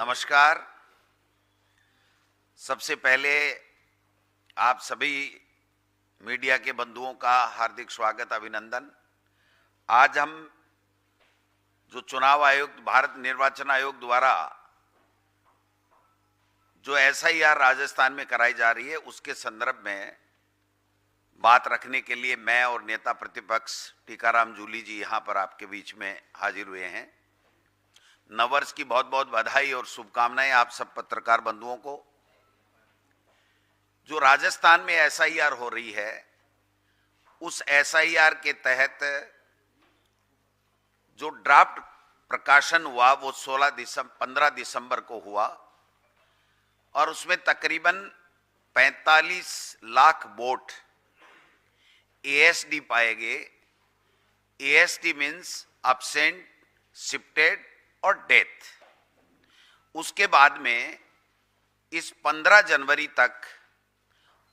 नमस्कार। सबसे पहले आप सभी मीडिया के बंधुओं का हार्दिक स्वागत, अभिनंदन। आज हम जो चुनाव आयोग, भारत निर्वाचन आयोग द्वारा जो SIR राजस्थान में कराई जा रही है, उसके संदर्भ में बात रखने के लिए मैं और नेता प्रतिपक्ष टीकाराम जूली जी यहाँ पर आपके बीच में हाजिर हुए हैं। नववर्ष की बहुत बहुत बधाई और शुभकामनाएं आप सब पत्रकार बंधुओं को। जो राजस्थान में SIR हो रही है, उस SIR के तहत जो ड्राफ्ट प्रकाशन हुआ वो 15 दिसंबर को हुआ और उसमें तकरीबन 45 लाख वोट ASD पाए गए। ASD मीन्स अब्सेंट, शिफ्टेड और डेथ। उसके बाद में इस 15 जनवरी तक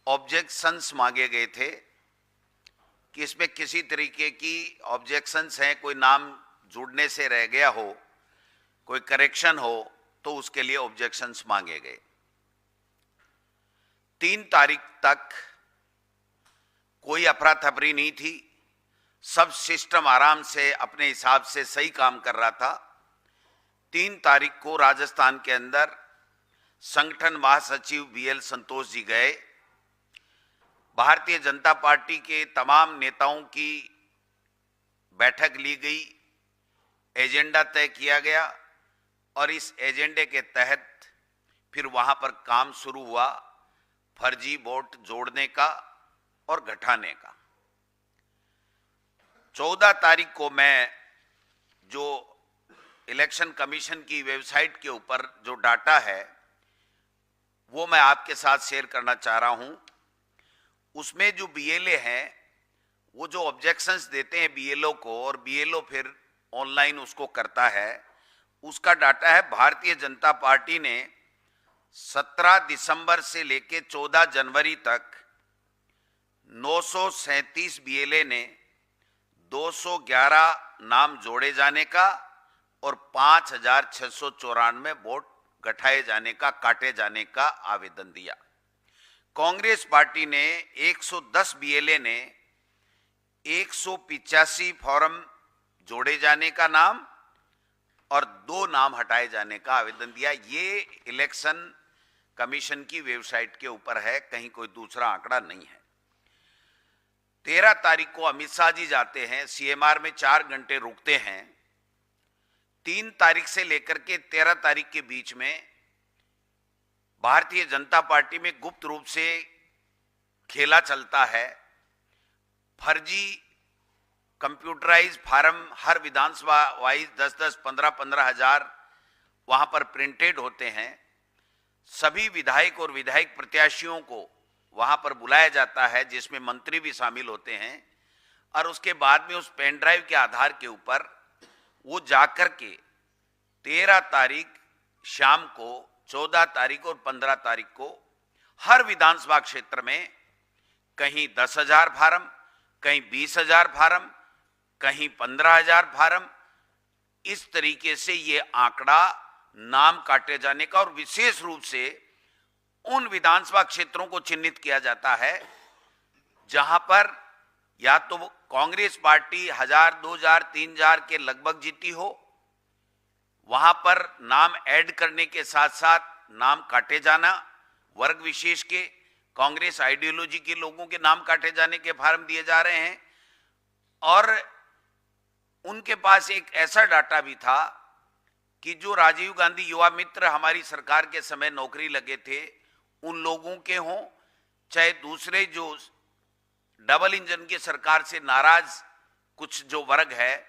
ऑब्जेक्शंस मांगे गए थे कि इसमें किसी तरीके की ऑब्जेक्शंस हैं, कोई नाम जुड़ने से रह गया हो, कोई करेक्शन हो, तो उसके लिए ऑब्जेक्शंस मांगे गए। 3 तारीख तक कोई अफरा तफरी नहीं थी, सब सिस्टम आराम से अपने हिसाब से सही काम कर रहा था। 3 तारीख को राजस्थान के अंदर संगठन महासचिव BL संतोष जी गए। भारतीय जनता पार्टी के तमाम नेताओं की बैठक ली गई, एजेंडा तय किया गया और इस एजेंडे के तहत फिर वहां पर काम शुरू हुआ फर्जी वोट जोड़ने का और घटाने का। 14 तारीख को मैं जो इलेक्शन कमीशन की वेबसाइट के ऊपर जो डाटा है वो मैं आपके साथ शेयर करना चाह रहा हूं। उसमें जो BLA हैं वो जो ऑब्जेक्शंस देते हैं BLO को और BLO फिर ऑनलाइन उसको करता है, उसका डाटा है। भारतीय जनता पार्टी ने 17 दिसंबर से लेकर 14 जनवरी तक 937 BLA ने 211 नाम जोड़े जाने का और 5694 वोट घटाए जाने का, काटे जाने का आवेदन दिया। कांग्रेस पार्टी ने 110 BLA ने 185 फॉर्म जोड़े जाने का नाम और 2 नाम हटाए जाने का आवेदन दिया। ये इलेक्शन कमीशन की वेबसाइट के ऊपर है, कहीं कोई दूसरा आंकड़ा नहीं है। 13 तारीख को अमित शाह जी जाते हैं, CMR में 4 घंटे रुकते हैं। 3 तारीख से लेकर के 13 तारीख के बीच में भारतीय जनता पार्टी में गुप्त रूप से खेला चलता है। फर्जी कंप्यूटराइज फार्म हर विधानसभा वाइज 10-10, 15-15 हजार वहां पर प्रिंटेड होते हैं। सभी विधायक और विधायक प्रत्याशियों को वहां पर बुलाया जाता है, जिसमें मंत्री भी शामिल होते हैं और उसके बाद में उस पेन ड्राइव के आधार के ऊपर वो जाकर के 13 तारीख शाम को, 14 तारीख और 15 तारीख को हर विधानसभा क्षेत्र में कहीं 10,000 फार्म, कहीं 20,000 फार्म, कहीं 15,000 फार्म, इस तरीके से ये आंकड़ा नाम काटे जाने का और विशेष रूप से उन विधानसभा क्षेत्रों को चिन्हित किया जाता है जहां पर या तो कांग्रेस पार्टी 1000, 2000, 3000 के लगभग जीती हो, वहां पर नाम ऐड करने के साथ साथ नाम काटे जाना, वर्ग विशेष के कांग्रेस आइडियोलॉजी के लोगों के नाम काटे जाने के फार्म दिए जा रहे हैं। और उनके पास एक ऐसा डाटा भी था कि जो राजीव गांधी युवा मित्र हमारी सरकार के समय नौकरी लगे थे, उन लोगों के हों चाहे दूसरे जो डबल इंजन की सरकार से नाराज कुछ जो वर्ग है,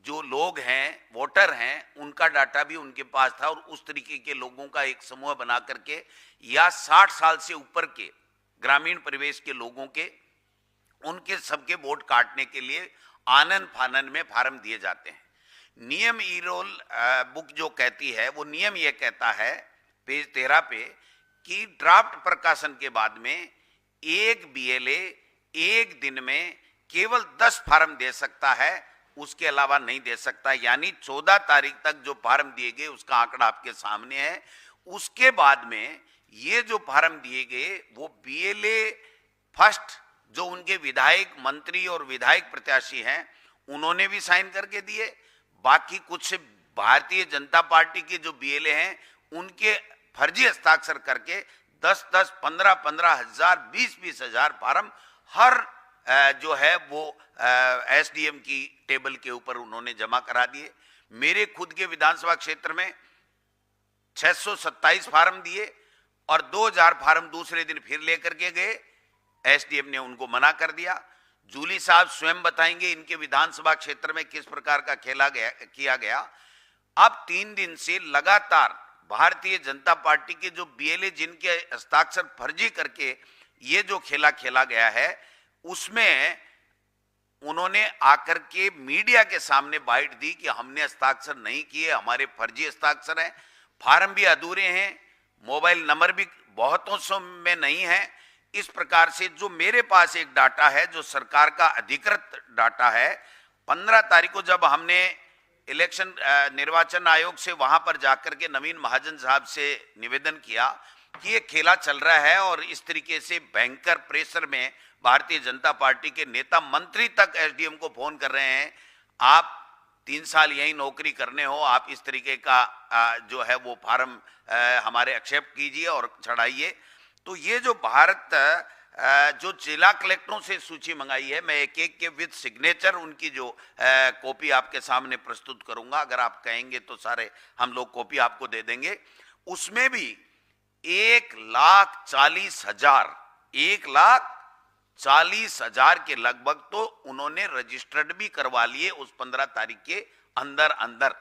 जो लोग हैं, वोटर हैं, उनका डाटा भी उनके पास था। और उस तरीके के लोगों का एक समूह बना करके या 60 साल से ऊपर के ग्रामीण परिवेश के लोगों के, उनके सबके वोट काटने के लिए आनन फानन में फार्म दिए जाते हैं। नियम ई-रोल बुक जो कहती है, वो नियम ये कहता है पेज 13 पे कि ड्राफ्ट प्रकाशन के बाद में एक BLA एक दिन में केवल 10 फार्म दे सकता है, उसके अलावा नहीं दे सकता। यानी 14 तारीख तक जो फार्म दिए गए उसका आंकड़ा आपके सामने है। उसके बाद में ये जो फार्म दिए गए वो बीएलए फर्स्ट जो उनके विधायक मंत्री और विधायक प्रत्याशी हैं उन्होंने भी साइन करके दिए। बाकी कुछ भारतीय जनता पार्टी के जो बीएलए हैं उनके फर्जी हस्ताक्षर करके 10-10, 15-15 हजार, 20-20 हजार फार्म हर जो है वो एसडीएम की टेबल के ऊपर उन्होंने जमा करा दिए। मेरे खुद के विधानसभा क्षेत्र में 627 फार्म दिए और 2000 फार्म दूसरे दिन फिर लेकर के गए। एसडीएम ने उनको मना कर दिया। जूली साहब स्वयं बताएंगे इनके विधानसभा क्षेत्र में किस प्रकार का किया गया। अब 3 दिन से लगातार भारतीय जनता पार्टी के जो बीएलए जिनके हस्ताक्षर फर्जी करके ये जो खेला गया है उसमें उन्होंने आकर के मीडिया के सामने बाइट दी कि हमने हस्ताक्षर नहीं किए, हमारे फर्जी हस्ताक्षर हैं, फार्म भी अधूरे हैं, मोबाइल नंबर भी बहुतों सौ में नहीं है। इस प्रकार से जो मेरे पास एक डाटा है जो सरकार का अधिकृत डाटा है, 15 तारीख को जब हमने इलेक्शन निर्वाचन आयोग से वहां पर जाकर के नवीन महाजन साहब से निवेदन किया कि ये खेला चल रहा है और इस तरीके से भयंकर प्रेशर में भारतीय जनता पार्टी के नेता मंत्री तक एसडीएम को फोन कर रहे हैं, आप 3 साल यही नौकरी करने हो, आप इस तरीके का जो है वो फार्म हमारे एक्सेप्ट कीजिए और चढ़ाइए। तो ये जो भारत जो जिला कलेक्टरों से सूची मंगाई है, मैं एक एक के विद सिग्नेचर उनकी जो कॉपी आपके सामने प्रस्तुत करूंगा, अगर आप कहेंगे तो सारे हम लोग कॉपी आपको दे देंगे। उसमें भी 1,40,000 के लगभग तो उन्होंने रजिस्टर्ड भी करवा लिए उस 15 तारीख के अंदर।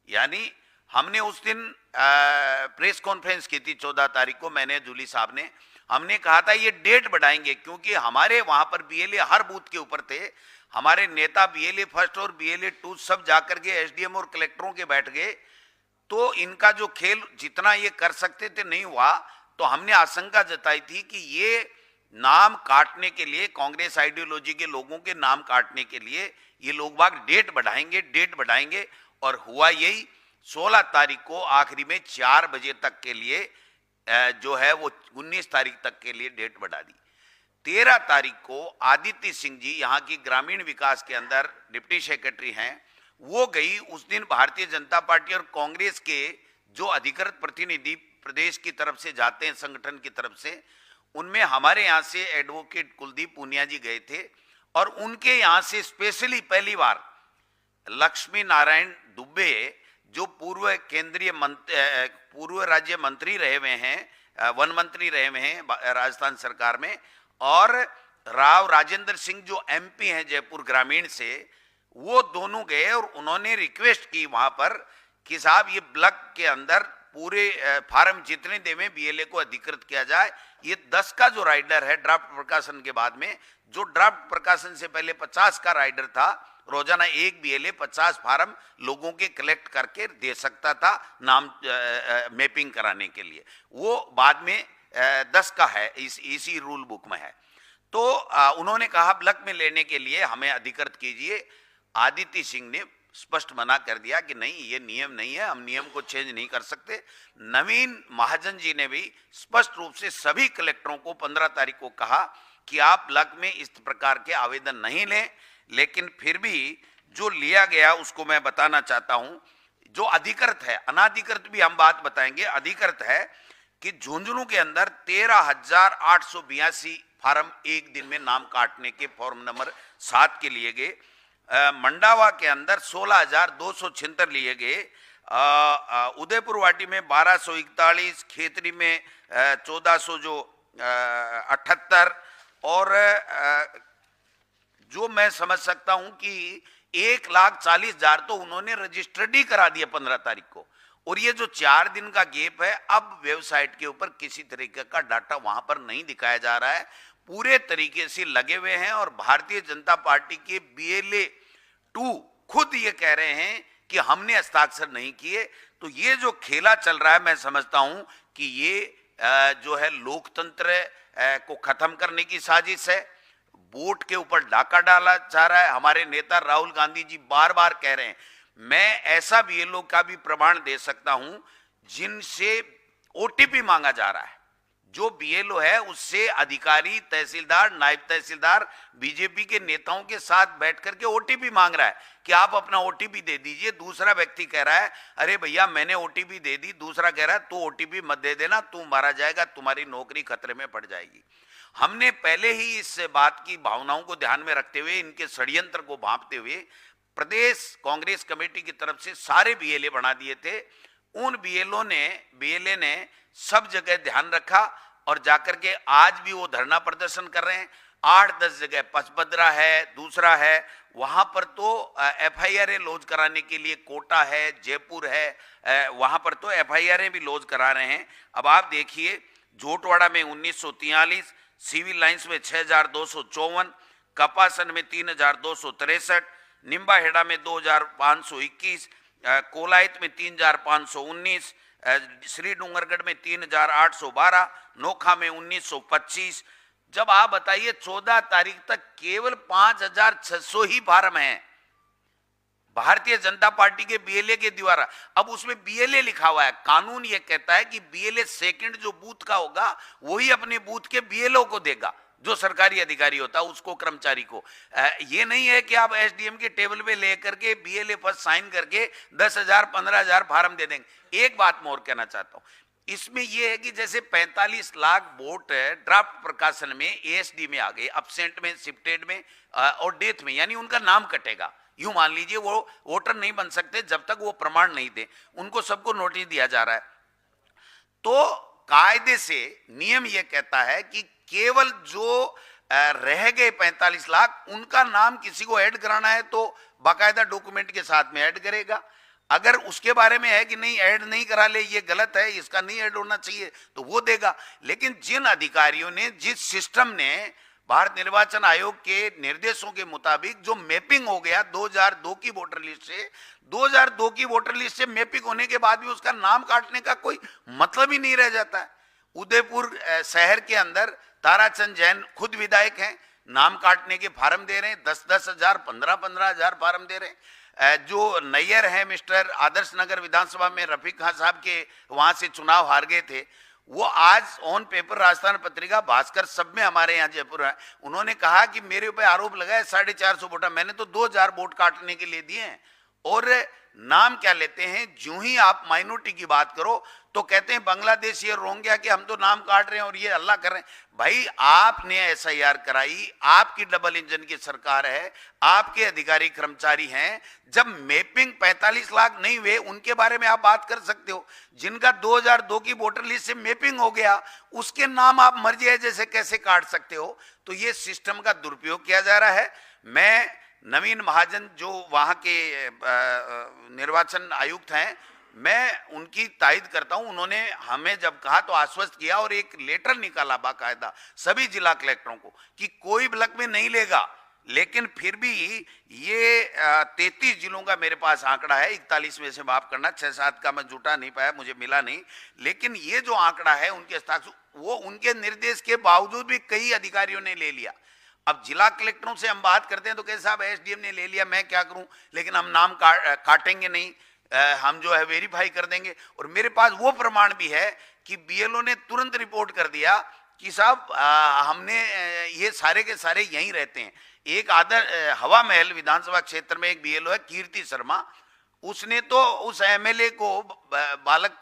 यानी हमने उस दिन प्रेस कॉन्फ्रेंस की थी 14 तारीख को, मैंने जूली साहब ने, हमने कहा था ये डेट बढ़ाएंगे क्योंकि हमारे वहां पर बीएलए हर बूथ के ऊपर थे, हमारे नेता बीएलए फर्स्ट और बीएलए 2 सब जाकर के एसडीएम और कलेक्टरों के बैठ गए, तो इनका जो खेल जितना ये कर सकते थे नहीं हुआ। तो हमने आशंका जताई थी कि ये नाम काटने के लिए, कांग्रेस आइडियोलॉजी के लोगों के नाम काटने के लिए ये लोग बाग डेट बढ़ाएंगे और हुआ यही। 16 तारीख को आखिरी में 4 बजे तक के लिए जो है वो 19 तारीख तक के लिए डेट बढ़ा दी। 13 तारीख को आदित्य सिंह जी यहाँ की ग्रामीण विकास के अंदर डिप्टी सेक्रेटरी हैं, वो गई। उस दिन भारतीय जनता पार्टी और कांग्रेस के जो अधिकृत प्रतिनिधि प्रदेश की तरफ से जाते हैं संगठन की तरफ से, उनमें हमारे यहाँ से एडवोकेट कुलदीप पूनिया जी गए थे और उनके यहाँ से स्पेशली पहली बार लक्ष्मी नारायण दुबे जो पूर्व राज्य मंत्री रहे हुए हैं, वन मंत्री रहे हुए हैं राजस्थान सरकार में, और राव राजेंद्र सिंह जो एमपी हैं जयपुर ग्रामीण से, वो दोनों गए और उन्होंने रिक्वेस्ट की वहां पर कि साहब ये ब्लॉक के अंदर पूरे फार्म जितने देवे बीएलए को अधिकृत किया जाए। ये 10 का जो राइडर है ड्राफ्ट प्रकाशन के बाद में, जो ड्राफ्ट प्रकाशन से पहले 50 का राइडर था, रोजाना एक बीएलए 50 फार्म लोगों के कलेक्ट करके दे सकता था नाम मैपिंग कराने के लिए, वो बाद में 10 का है, इसी रूल बुक में है। तो उन्होंने कहा ब्लॉक में लेने के लिए हमें अधिकृत कीजिए। आदित्य सिंह ने स्पष्ट मना कर दिया कि नहीं, ये नियम नहीं है, हम नियम को चेंज नहीं कर सकते। नवीन महाजन जी ने भी स्पष्ट रूप से सभी कलेक्टरों को 15 तारीख को कहा कि आप ब्लॉक में इस प्रकार के आवेदन नहीं लें, लेकिन फिर भी जो लिया गया उसको मैं बताना चाहता हूं। जो अधिकृत है, अनाधिकृत भी हम बात बताएंगे, अधिकृत है कि झुंझुनू के अंदर 13,882 फार्म एक दिन में नाम काटने के फॉर्म नंबर 7 के लिए गए। मंडावा के अंदर 16,276 लिए गए। उदयपुर वाटी में 1241, खेतरी में 1478 और जो मैं समझ सकता हूं कि 1,40,000 तो उन्होंने रजिस्टर्ड ही करा दिया 15 तारीख को। और ये जो 4 दिन का गैप है, अब वेबसाइट के ऊपर किसी तरीके का डाटा वहां पर नहीं दिखाया जा रहा है, पूरे तरीके से लगे हुए हैं। और भारतीय जनता पार्टी के बीएलए 2 खुद ये कह रहे हैं कि हमने हस्ताक्षर नहीं किए। तो ये जो खेला चल रहा है, मैं समझता हूं कि ये जो है लोकतंत्र को खत्म करने की साजिश है। वोट के ऊपर डाका डाला जा रहा है। हमारे नेता राहुल गांधी जी बार बार कह रहे हैं, मैं ऐसा बीएलओ का भी प्रमाण दे सकता हूं जिनसे ओटीपी मांगा जा रहा है। जो बीएलओ है उससे अधिकारी, तहसीलदार, नायब तहसीलदार बीजेपी के नेताओं के साथ बैठ करके ओटीपी मांग रहा है कि आप अपना ओटीपी दे दीजिए। दूसरा व्यक्ति कह रहा है, अरे भैया मैंने ओटीपी दे दी। दूसरा कह रहा है, तू ओटीपी मत दे देना, तू मारा जाएगा, तुम्हारी नौकरी खतरे में पड़ जाएगी। हमने पहले ही इस बात की भावनाओं को ध्यान में रखते हुए, इनके षड्यंत्र को भांपते हुए प्रदेश कांग्रेस कमेटी की तरफ से सारे बीएलए बना दिए थे। उन बीएलए ने सब जगह ध्यान रखा और जाकर के आज भी वो धरना प्रदर्शन कर रहे हैं। 8-10 जगह पचपदरा है, दूसरा है, वहां पर तो एफआईआर लॉन्च कराने के लिए कोटा है, जयपुर है, वहां पर तो एफआईआर भी लॉन्च करा रहे हैं। अब आप देखिए, जोटवाड़ा में 1943, सिविल लाइंस में 6254, कपासन में 3263, निम्बाहेड़ा में 2521, कोलायत में 3519, श्री डूंगरगढ़ में 3812, नोखा में 1925। जब आप बताइए 14 तारीख तक केवल 5600 ही फार्म हैं भारतीय जनता पार्टी के बीएलए के द्वारा। अब उसमें बीएलए लिखा हुआ है। कानून यह कहता है कि बीएलए सेकंड जो बूथ का होगा वही अपने बूथ के बीएलओ को देगा, जो सरकारी अधिकारी होता है उसको, कर्मचारी को। ये नहीं है कि आप एसडीएम के टेबल पे लेकर के बीएलए पर साइन करके 10,000 15,000 फार्म दे देंगे। एक बात मैं और कहना चाहता हूं, इसमें यह है कि जैसे 45 लाख वोट ड्राफ्ट प्रकाशन में एएसडी में आ गए, अब्सेंट में, शिफ्टेड में और डेथ में, यानी उनका नाम कटेगा। यूं मान लीजिए वो वोटर नहीं बन सकते जब तक वो प्रमाण नहीं दे, उनको सबको नोटिस दिया जा रहा है। तो कायदे से नियम यह कहता है कि केवल जो रह गए 45 लाख, उनका नाम किसी को ऐड कराना है तो बाकायदा डॉक्यूमेंट के साथ में ऐड करेगा। अगर उसके बारे में है कि नहीं ऐड नहीं करा ले, ये गलत है, इसका नहीं ऐड होना चाहिए, तो वो देगा। लेकिन जिन अधिकारियों ने, जिस सिस्टम ने भारत निर्वाचन आयोग के निर्देशों के मुताबिक जो मैपिंग हो गया 2002 की वोटर लिस्ट से, 2002 की वोटर लिस्ट से मैपिंग होने के बाद भी उसका नाम काटने का कोई मतलब ही नहीं रह जाता है। उदयपुर शहर के अंदर ताराचंद जैन खुद विधायक हैं, नाम काटने के फार्म दे रहे हैं, 10-10 हजार, 15-15 हजार फार्म दे रहे हैं। जो नैयर है मिस्टर आदर्श नगर विधानसभा में रफीक खान साहब के वहां से चुनाव हार गए थे, वो आज ऑन पेपर राजस्थान पत्रिका, भास्कर, सब में हमारे यहाँ जयपुर है, उन्होंने कहा कि मेरे ऊपर आरोप लगा है 450 वोट, मैंने तो 2000 वोट काटने के लिए दिए हैं। और नाम क्या लेते हैं, जो ही आप माइनॉरिटी की बात करो तो कहते हैं बांग्लादेश ये रोहिंग्या कि हम तो नाम काट रहे हैं और ये हल्ला कर रहे हैं। भाई आपने एसआईआर कराई, आपकी डबल इंजन की सरकार है, आपके अधिकारी कर्मचारी हैं। जब मैपिंग 45 लाख नहीं हुए उनके बारे में आप बात कर सकते हो, जिनका 2002 की वोटर लिस्ट से मैपिंग हो गया उसके नाम आप मर्जी है जैसे कैसे काट सकते हो। तो ये सिस्टम का दुरुपयोग किया जा रहा है। मैं नवीन महाजन जो वहां के निर्वाचन आयुक्त हैं, मैं उनकी तायद करता हूं। उन्होंने हमें जब कहा तो आश्वस्त किया और एक लेटर निकाला बाकायदा सभी जिला कलेक्टरों को कि कोई ब्लॉक में नहीं लेगा। लेकिन फिर भी ये 33 जिलों का मेरे पास आंकड़ा है, 41 में से माफ करना, 6-7 का मैं जुटा नहीं पाया, मुझे मिला नहीं। लेकिन ये जो आंकड़ा है उनके हस्ताक्षर, वो उनके निर्देश के बावजूद भी कई अधिकारियों ने ले लिया। अब जिला कलेक्टरों से हम बात करते हैं तो कहे साहब एसडीएम ने ले लिया, मैं क्या करूं, लेकिन हम नाम काटेंगे नहीं, हम जो है वेरीफाई कर देंगे। और मेरे पास वो प्रमाण भी है कि बीएलओ ने तुरंत रिपोर्ट कर दिया कि साहब हमने ये सारे के सारे यहीं रहते हैं। एक हवा महल विधानसभा क्षेत्र में एक बीएलओ है कीर्ति शर्मा, उसने तो उस एमएलए को बालक,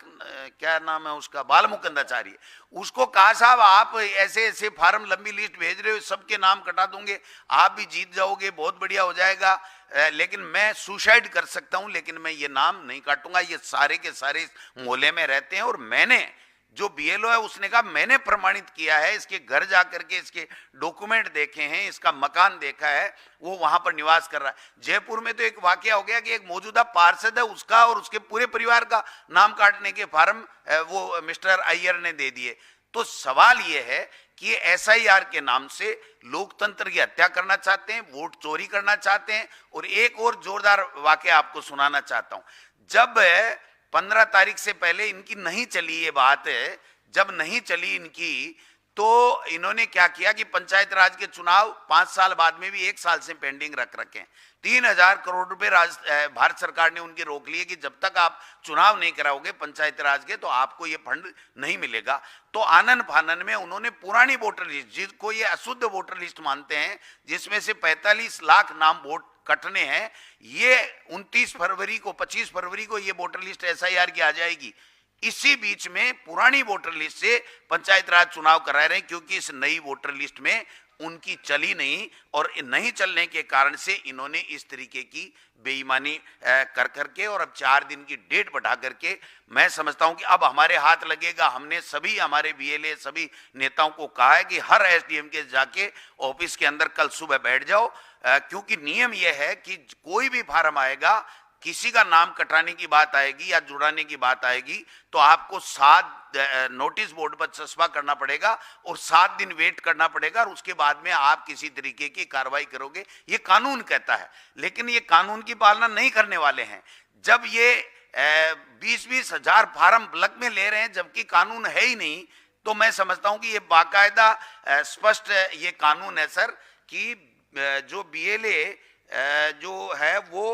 क्या नाम है उसका, बालमुकुंदाचार्य, उसको कहा साहब आप ऐसे ऐसे फार्म लंबी लिस्ट भेज रहे हो, सबके नाम कटा दूंगे, आप भी जीत जाओगे, बहुत बढ़िया हो जाएगा, लेकिन मैं सुसाइड कर सकता हूं, लेकिन मैं ये नाम नहीं काटूंगा। ये सारे के सारे मोहल्ले में रहते हैं। और मैंने जो बीएलओ है उसने कहा मैंने प्रमाणित किया है, इसके घर जाकर के इसके डॉक्यूमेंट देखे हैं, इसका मकान देखा है, वो वहां पर निवास कर रहा है। जयपुर में तो एक वाकया हो गया कि एक मौजूदा पार्षद है, उसका और उसके पूरे परिवार का नाम काटने के फार्म वो मिस्टर अय्यर ने दे दिए। तो सवाल ये है कि एसआईआर के नाम से लोकतंत्र की हत्या करना चाहते हैं, वोट चोरी करना चाहते हैं। और एक और जोरदार वाकया आपको सुनाना चाहता हूं। जब 15 तारीख से पहले इनकी नहीं चली ये बात, जब नहीं चली इनकी, तो इन्होंने क्या किया कि पंचायत राज के चुनाव 5 साल बाद में भी 1 साल से पेंडिंग रख रखे हैं। 3,000 करोड़ रुपए भारत सरकार ने उनके रोक लिए कि जब तक आप चुनाव नहीं कराओगे पंचायत राज के तो आपको ये फंड नहीं मिलेगा। तो आनन फानन में उन्होंने पुरानी वोटर लिस्ट, जिसको ये अशुद्ध वोटर लिस्ट मानते हैं, जिसमें से 45 लाख नाम वोट कटने हैं, ये 29 फरवरी को 25 फरवरी को ये वोटर लिस्ट SIR की आ जाएगी। इसी बीच में पुरानी वोटर लिस्ट से पंचायत राज चुनाव करा रहे हैं, क्योंकि इस नई वोटर लिस्ट में उनकी चली नहीं, और नहीं चलने के कारण से इन्होंने इस तरीके की बेईमानी कर करके और अब 4 दिन की डेट बढ़ा करके, मैं समझता हूं कि अब हमारे हाथ लगेगा। हमने सभी हमारे BLA सभी नेताओं को कहा है कि हर SDM के जाके ऑफिस के अंदर कल सुबह बैठ जाओ, क्योंकि नियम यह है कि कोई भी फार्म आएगा, किसी का नाम कटाने की बात आएगी या जुड़ाने की बात आएगी, तो आपको 7 नोटिस बोर्ड पर चस्पा करना पड़ेगा और 7 दिन वेट करना पड़ेगा, और उसके बाद में आप किसी तरीके की कार्रवाई करोगे। ये कानून कहता है, लेकिन ये कानून की पालना नहीं करने वाले हैं। जब ये 20-20 हजार फार्म ब्लॉक में ले रहे हैं जबकि कानून है ही नहीं, तो मैं समझता हूं कि ये बाकायदा स्पष्ट ये कानून है सर कि जो BLA जो है वो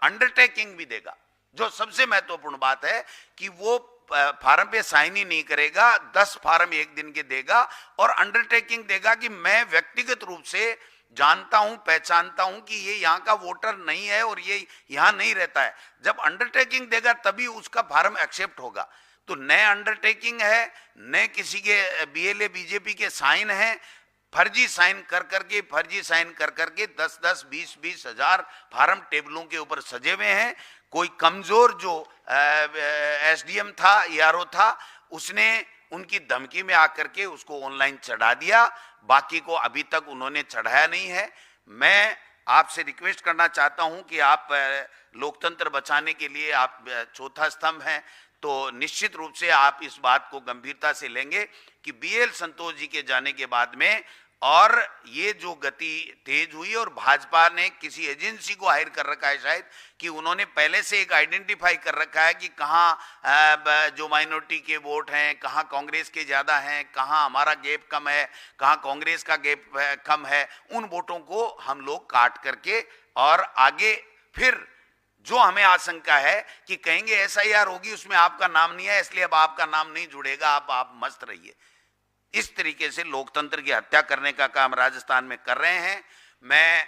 अंडरटेकिंग भी देगा। जो सबसे महत्वपूर्ण बात है कि वो फार्म पे साइन ही नहीं करेगा, 10 फार्म एक दिन के देगा और अंडरटेकिंग देगा कि मैं व्यक्तिगत रूप से जानता हूं, पहचानता हूं कि ये यहाँ का वोटर नहीं है और ये यहाँ नहीं रहता है। जब अंडरटेकिंग देगा तभी उसका फार्म एक्सेप्ट होगा। तो नए अंडरटेकिंग है, नए किसी के BLA BJP के साइन है, फर्जी साइन कर करके 10-10, 20-20 हजार फार्म टेबलों के ऊपर सजे हुए हैं। कोई कमजोर जो SDM था, ERO था, उसने उनकी धमकी में आकर के उसको ऑनलाइन चढ़ा दिया, बाकी को अभी तक उन्होंने चढ़ाया नहीं है। मैं आपसे रिक्वेस्ट करना चाहता हूं कि आप लोकतंत्र बचाने के लिए आप चौथा स्तंभ हैं, तो निश्चित रूप से आप इस बात को गंभीरता से लेंगे कि BL संतोष जी के जाने के बाद में और ये जो गति तेज हुई, और भाजपा ने किसी एजेंसी को हायर कर रखा है शायद, कि उन्होंने पहले से एक आइडेंटिफाई कर रखा है कि कहाँ जो माइनॉरिटी के वोट हैं, कहाँ कांग्रेस के ज़्यादा हैं, कहाँ हमारा गैप कम है, कहाँ कांग्रेस का गैप कम है। उन वोटों को हम लोग काट करके और आगे फिर जो हमें आशंका है कि कहेंगे SIR होगी, उसमें आपका नाम नहीं है, इसलिए अब आपका नाम नहीं जुड़ेगा, आप मस्त रहिए। इस तरीके से लोकतंत्र की हत्या करने का काम राजस्थान में कर रहे हैं। मैं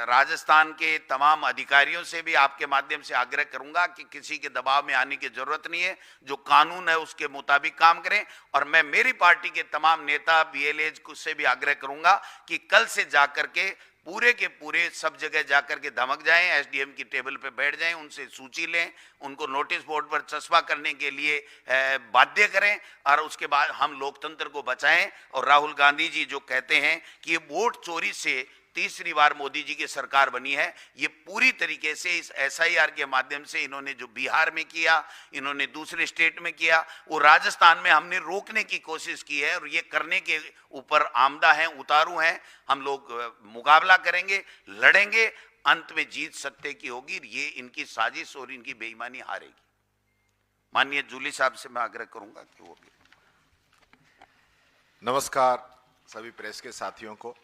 राजस्थान के तमाम अधिकारियों से भी आपके माध्यम से आग्रह करूंगा कि किसी के दबाव में आने की जरूरत नहीं है, जो कानून है उसके मुताबिक काम करें। और मैं मेरी पार्टी के तमाम नेता BLA से भी आग्रह करूंगा कि कल से जाकर के पूरे के पूरे सब जगह जाकर के धमक जाएं, SDM की टेबल पे बैठ जाएं, उनसे सूची लें, उनको नोटिस बोर्ड पर चस्पा करने के लिए बाध्य करें, और उसके बाद हम लोकतंत्र को बचाएं। और राहुल गांधी जी जो कहते हैं कि ये वोट चोरी से तीसरी बार मोदी जी की सरकार बनी है, ये पूरी तरीके से इस SIR के माध्यम से इन्होंने जो बिहार में किया, इन्होंने दूसरे स्टेट में किया, वो राजस्थान में हमने रोकने की कोशिश की है, और ये करने के ऊपर आमदा हैं, उतारू हैं। हम लोग मुकाबला करेंगे, लड़ेंगे, अंत में जीत सत्य की होगी। ये इनकी साजिश और इनकी बेईमानी हारेगी। माननीय जूली साहब से मैं आग्रह करूंगा कि वो भी। नमस्कार सभी प्रेस के साथियों को।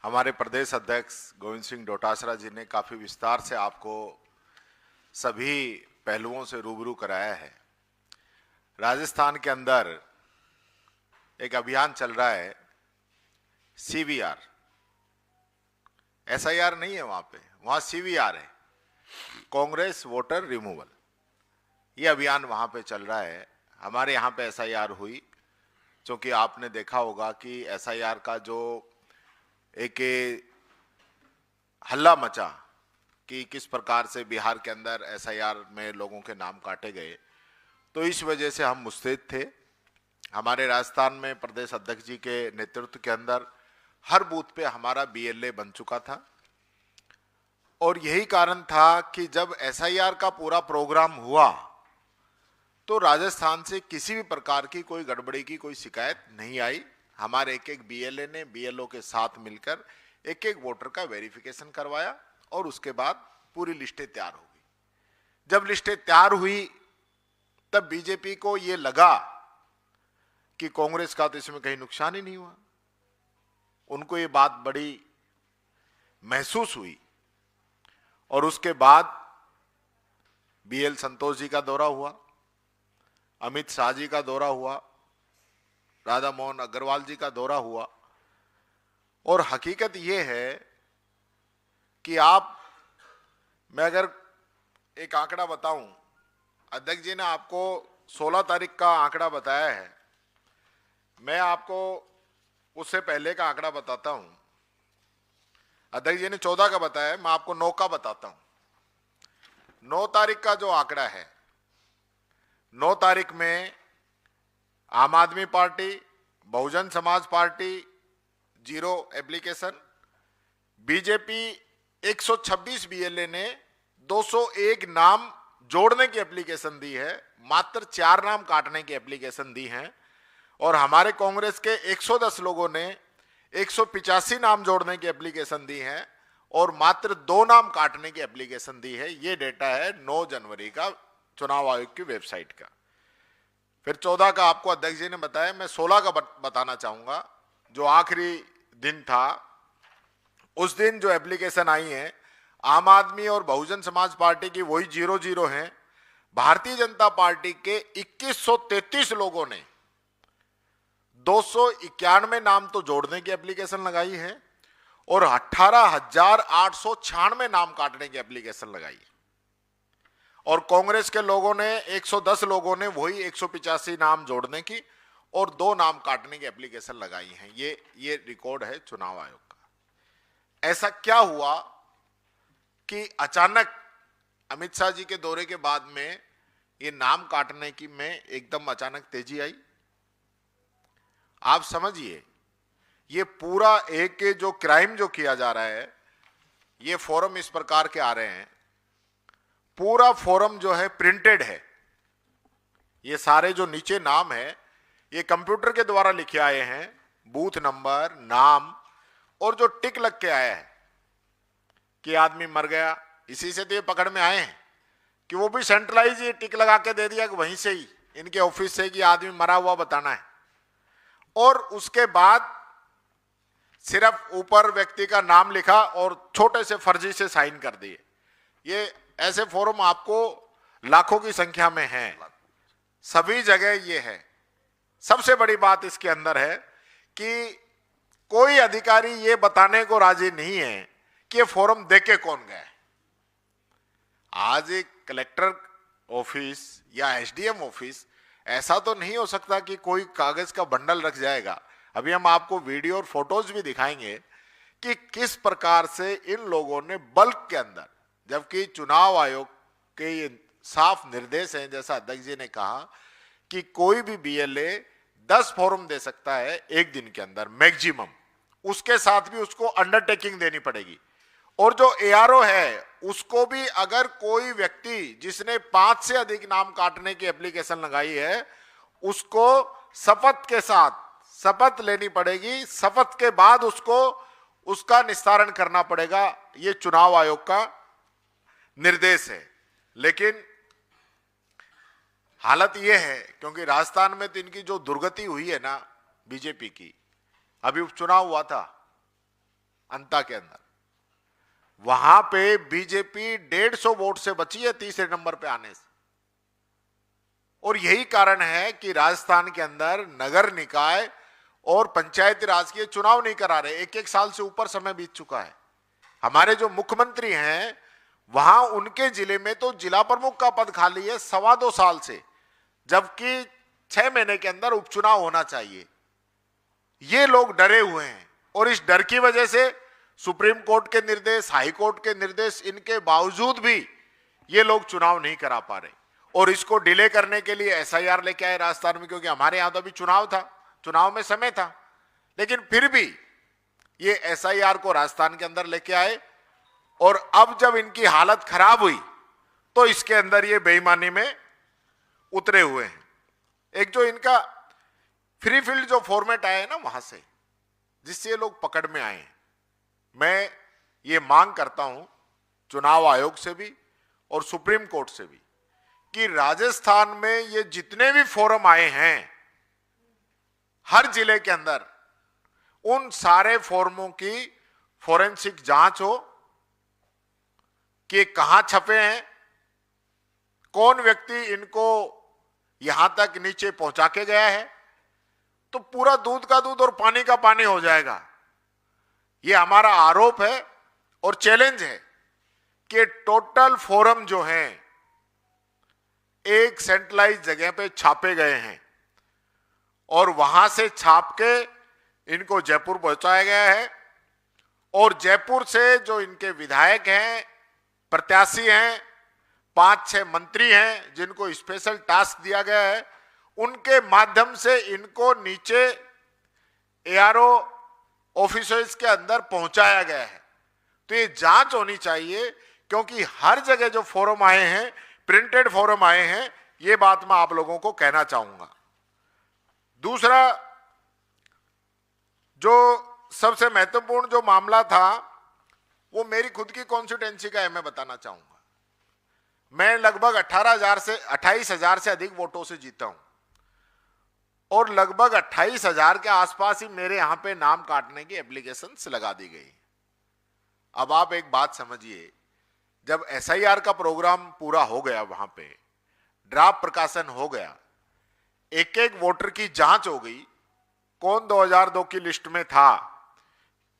हमारे प्रदेश अध्यक्ष गोविंद सिंह डोटासरा जी ने काफ़ी विस्तार से आपको सभी पहलुओं से रूबरू कराया है। राजस्थान के अंदर एक अभियान चल रहा है CVR, SIR नहीं है वहाँ CVR है, कांग्रेस वोटर रिमूवल। ये अभियान वहाँ पे चल रहा है। हमारे यहाँ पे SIR हुई, क्योंकि आपने देखा होगा कि SIR का जो एक हल्ला मचा कि किस प्रकार से बिहार के अंदर SIR में लोगों के नाम काटे गए, तो इस वजह से हम मुस्तैद थे। हमारे राजस्थान में प्रदेश अध्यक्ष जी के नेतृत्व के अंदर हर बूथ पे हमारा BLA बन चुका था, और यही कारण था कि जब SIR का पूरा प्रोग्राम हुआ तो राजस्थान से किसी भी प्रकार की कोई गड़बड़ी की कोई शिकायत नहीं आई। हमारे एक BLA ने BLO के साथ मिलकर एक वोटर का वेरिफिकेशन करवाया, और उसके बाद पूरी लिस्टें तैयार हो गई। जब लिस्टें तैयार हुई तब BJP को ये लगा कि कांग्रेस का तो इसमें कहीं नुकसान ही नहीं हुआ। उनको ये बात बड़ी महसूस हुई और उसके बाद बीएल संतोष जी का दौरा हुआ, अमित शाह जी का दौरा हुआ, राधा मोहन अग्रवाल जी का दौरा हुआ। और हकीकत यह है कि मैं अगर एक आंकड़ा बताऊं, अध्यक्ष जी ने आपको 16 तारीख का आंकड़ा बताया है, मैं आपको उससे पहले का आंकड़ा बताता हूं। अध्यक्ष जी ने 14 का बताया है, मैं आपको 9 का बताता हूं। 9 तारीख का जो आंकड़ा है, 9 तारीख में आम आदमी party, Bahujan Samaj party 0 application, BJP 126 BLA ने 201 नाम जोड़ने की एप्लीकेशन दी है, मात्र 4 नाम काटने की एप्लीकेशन दी है। और हमारे कांग्रेस के 110 लोगों ने 185 नाम जोड़ने की एप्लीकेशन दी है और मात्र 2 नाम काटने की एप्लीकेशन दी है। ये डेटा है 9 जनवरी का चुनाव आयोग की वेबसाइट का। फिर 14 का आपको अध्यक्ष जी ने बताया, मैं 16 का बताना चाहूंगा, जो आखिरी दिन था। उस दिन जो एप्लीकेशन आई है, आम आदमी और बहुजन समाज पार्टी की वही 00 हैं। भारतीय जनता पार्टी के 2133 लोगों ने 291 नाम तो जोड़ने की एप्लीकेशन लगाई है और 18,896 नाम काटने की एप्लीकेशन लगाई है। और कांग्रेस के लोगों ने 110 लोगों ने वही 185 नाम जोड़ने की और 2 नाम काटने की एप्लीकेशन लगाई हैं। ये रिकॉर्ड है चुनाव आयोग का। ऐसा क्या हुआ कि अचानक अमित शाह जी के दौरे के बाद में ये नाम काटने की में एकदम अचानक तेजी आई? आप समझिए, ये पूरा एक जो क्राइम जो किया जा रहा है, ये फोरम इस प्रकार के आ रहे हैं। पूरा फोरम जो है प्रिंटेड है। ये सारे जो नीचे नाम है, ये कंप्यूटर के द्वारा लिखे आए हैं, बूथ नंबर, नाम, और जो टिक लग के आया है कि आदमी मर गया, इसी से तो ये पकड़ में आए हैं कि वो भी सेंट्रलाइज ये टिक लगा के दे दिया कि वहीं से ही इनके ऑफिस से कि आदमी मरा हुआ बताना है। और उसके बाद सिर्फ ऊपर व्यक्ति का नाम लिखा और छोटे से फर्जी से साइन कर दिए। ये ऐसे फोरम आपको लाखों की संख्या में हैं, सभी जगह ये है। सबसे बड़ी बात इसके अंदर है कि कोई अधिकारी ये बताने को राजी नहीं है कि ये फॉर्म देके कौन गया है। आज एक कलेक्टर ऑफिस या एसडीएम ऑफिस ऐसा तो नहीं हो सकता कि कोई कागज का बंडल रख जाएगा। अभी हम आपको वीडियो और फोटोज भी दिखाएंगे कि किस प्रकार से इन लोगों ने बल्क के अंदर, जबकि चुनाव आयोग के ये साफ निर्देश हैं, जैसा अध्यक्ष जी ने कहा कि कोई भी बीएलए 10 फॉर्म दे सकता है एक दिन के अंदर मैक्सिमम, उसके साथ भी उसको अंडरटेकिंग देनी पड़ेगी। और जो एआरओ है उसको भी अगर कोई व्यक्ति जिसने 5 से अधिक नाम काटने की एप्लीकेशन लगाई है, उसको शपथ के साथ शपथ लेनी पड़ेगी, शपथ के बाद उसको उसका निस्तारण करना पड़ेगा। ये चुनाव आयोग का निर्देश है। लेकिन हालत यह है, क्योंकि राजस्थान में तो इनकी जो दुर्गति हुई है ना बीजेपी की, अभी उपचुनाव हुआ था अंता के अंदर, वहां पे बीजेपी 150 वोट से बची है तीसरे नंबर पे आने से। और यही कारण है कि राजस्थान के अंदर नगर निकाय और पंचायती राज के चुनाव नहीं करा रहे। 1-1 साल से ऊपर समय बीत चुका है। हमारे जो मुख्यमंत्री हैं, वहां उनके जिले में तो जिला प्रमुख का पद खाली है 2.25 साल से, जबकि 6 महीने के अंदर उपचुनाव होना चाहिए। ये लोग डरे हुए हैं और इस डर की वजह से सुप्रीम कोर्ट के निर्देश, हाई कोर्ट के निर्देश, इनके बावजूद भी ये लोग चुनाव नहीं करा पा रहे। और इसको डिले करने के लिए एसआईआर लेके आए राजस्थान में, क्योंकि हमारे यहां तो अभी चुनाव था, चुनाव में समय था, लेकिन फिर भी ये एसआईआर को राजस्थान के अंदर लेके आए। और अब जब इनकी हालत खराब हुई तो इसके अंदर ये बेईमानी में उतरे हुए हैं। एक जो इनका फ्री फील्ड जो फॉर्मेट आया है ना, वहां से जिससे ये लोग पकड़ में आए हैं, मैं ये मांग करता हूं चुनाव आयोग से भी और सुप्रीम कोर्ट से भी कि राजस्थान में ये जितने भी फोरम आए हैं, हर जिले के अंदर उन सारे फॉर्मों की फोरेंसिक जांच हो कि कहां छपे हैं, कौन व्यक्ति इनको यहां तक नीचे पहुंचा के गया है, तो पूरा दूध का दूध और पानी का पानी हो जाएगा। यह हमारा आरोप है और चैलेंज है कि टोटल फॉर्म जो हैं एक सेंट्रलाइज जगह पे छापे गए हैं और वहां से छाप के इनको जयपुर पहुंचाया गया है, और जयपुर से जो इनके विधायक हैं, प्रत्याशी हैं, 5-6 मंत्री हैं जिनको स्पेशल टास्क दिया गया है, उनके माध्यम से इनको नीचे एआरओ ऑफिसर्स के अंदर पहुंचाया गया है। तो ये जांच होनी चाहिए, क्योंकि हर जगह जो फॉर्म आए हैं, प्रिंटेड फॉर्म आए हैं, ये बात मैं आप लोगों को कहना चाहूंगा। दूसरा जो सबसे महत्वपूर्ण जो मामला था वो मेरी खुद की कॉन्स्टिट्यूएंसी का है, मैं बताना चाहूंगा। मैं लगभग 28,000 से अधिक वोटों से जीता हूं और लगभग 28,000 के आसपास ही मेरे यहां पे नाम काटने की एप्लीकेशंस लगा दी गई। अब आप एक बात समझिए, जब एसआईआर का प्रोग्राम पूरा हो गया, वहां पे ड्राफ्ट प्रकाशन हो गया, एक एक वोटर की जांच हो गई, कौन 2002 की लिस्ट में था,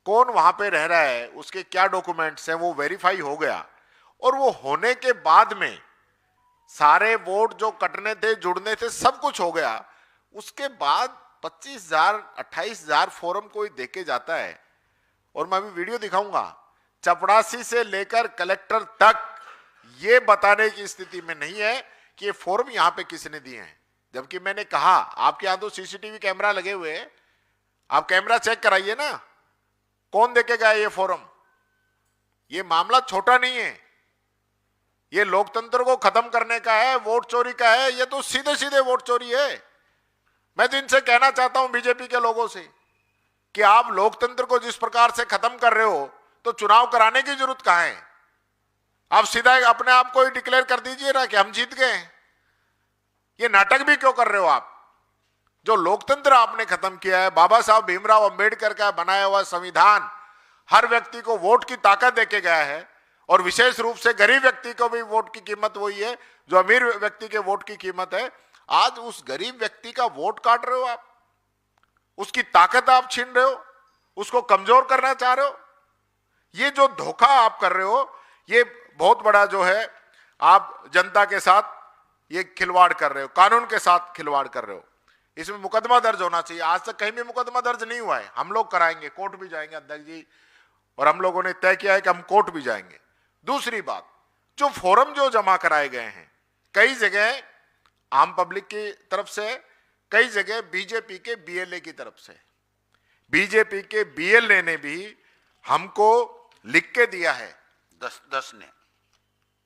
कौन वहां पे रह रहा है, उसके क्या डॉक्यूमेंट्स हैं, वो वेरीफाई हो गया। और वो होने के बाद में सारे वोट जो कटने थे, जुड़ने थे, सब कुछ हो गया। उसके बाद 25,000 28,000 फॉर्म कोई देके जाता है, और मैं अभी वीडियो दिखाऊंगा, चपरासी से लेकर कलेक्टर तक ये बताने की स्थिति में नहीं है कि ये फॉर्म यहां पे किसने दिए हैं। जबकि मैंने कहा आपके यहां तो सीसीटीवी कैमरा लगे हुए हैं, आप कैमरा चेक कराइए ना, कौन देके गया ये फॉर्म। ये मामला छोटा नहीं है, ये लोकतंत्र को खत्म करने का है, वोट चोरी का है, ये तो सीधे सीधे वोट चोरी है। मैं तो इनसे कहना चाहता हूं, बीजेपी के लोगों से, कि आप लोकतंत्र को जिस प्रकार से खत्म कर रहे हो, तो चुनाव कराने की जरूरत कहां है। आप सीधा अपने आप को ही डिक्लेयर कर दीजिए ना कि हम जीत गए। ये नाटक भी क्यों कर रहे हो आप। जो लोकतंत्र आपने खत्म किया है, बाबा साहब भीमराव अंबेडकर का बनाया हुआ संविधान हर व्यक्ति को वोट की ताकत देके गया है, और विशेष रूप से गरीब व्यक्ति को भी वोट की कीमत वही है जो अमीर व्यक्ति के वोट की कीमत है। आज उस गरीब व्यक्ति का वोट काट रहे हो आप, उसकी ताकत आप छीन रहे हो, उसको कमजोर करना चाह रहे हो। ये जो धोखा आप कर रहे हो, ये बहुत बड़ा जो है, आप जनता के साथ ये खिलवाड़ कर रहे हो, कानून के साथ खिलवाड़ कर रहे हो। इसमें मुकदमा दर्ज होना चाहिए। आज तक कहीं भी मुकदमा दर्ज नहीं हुआ है। हम लोग कराएंगे, कोर्ट भी जाएंगे अध्यक्ष जी, और हम लोगों ने तय किया है कि हम कोर्ट भी जाएंगे। दूसरी बात, जो फॉर्म जो जमा कराए गए हैं, कई जगह आम पब्लिक की तरफ से, कई जगह बीजेपी के बीएलए की तरफ से। बीजेपी के बीएलए ने भी हमको लिख के दिया है, 10 ने,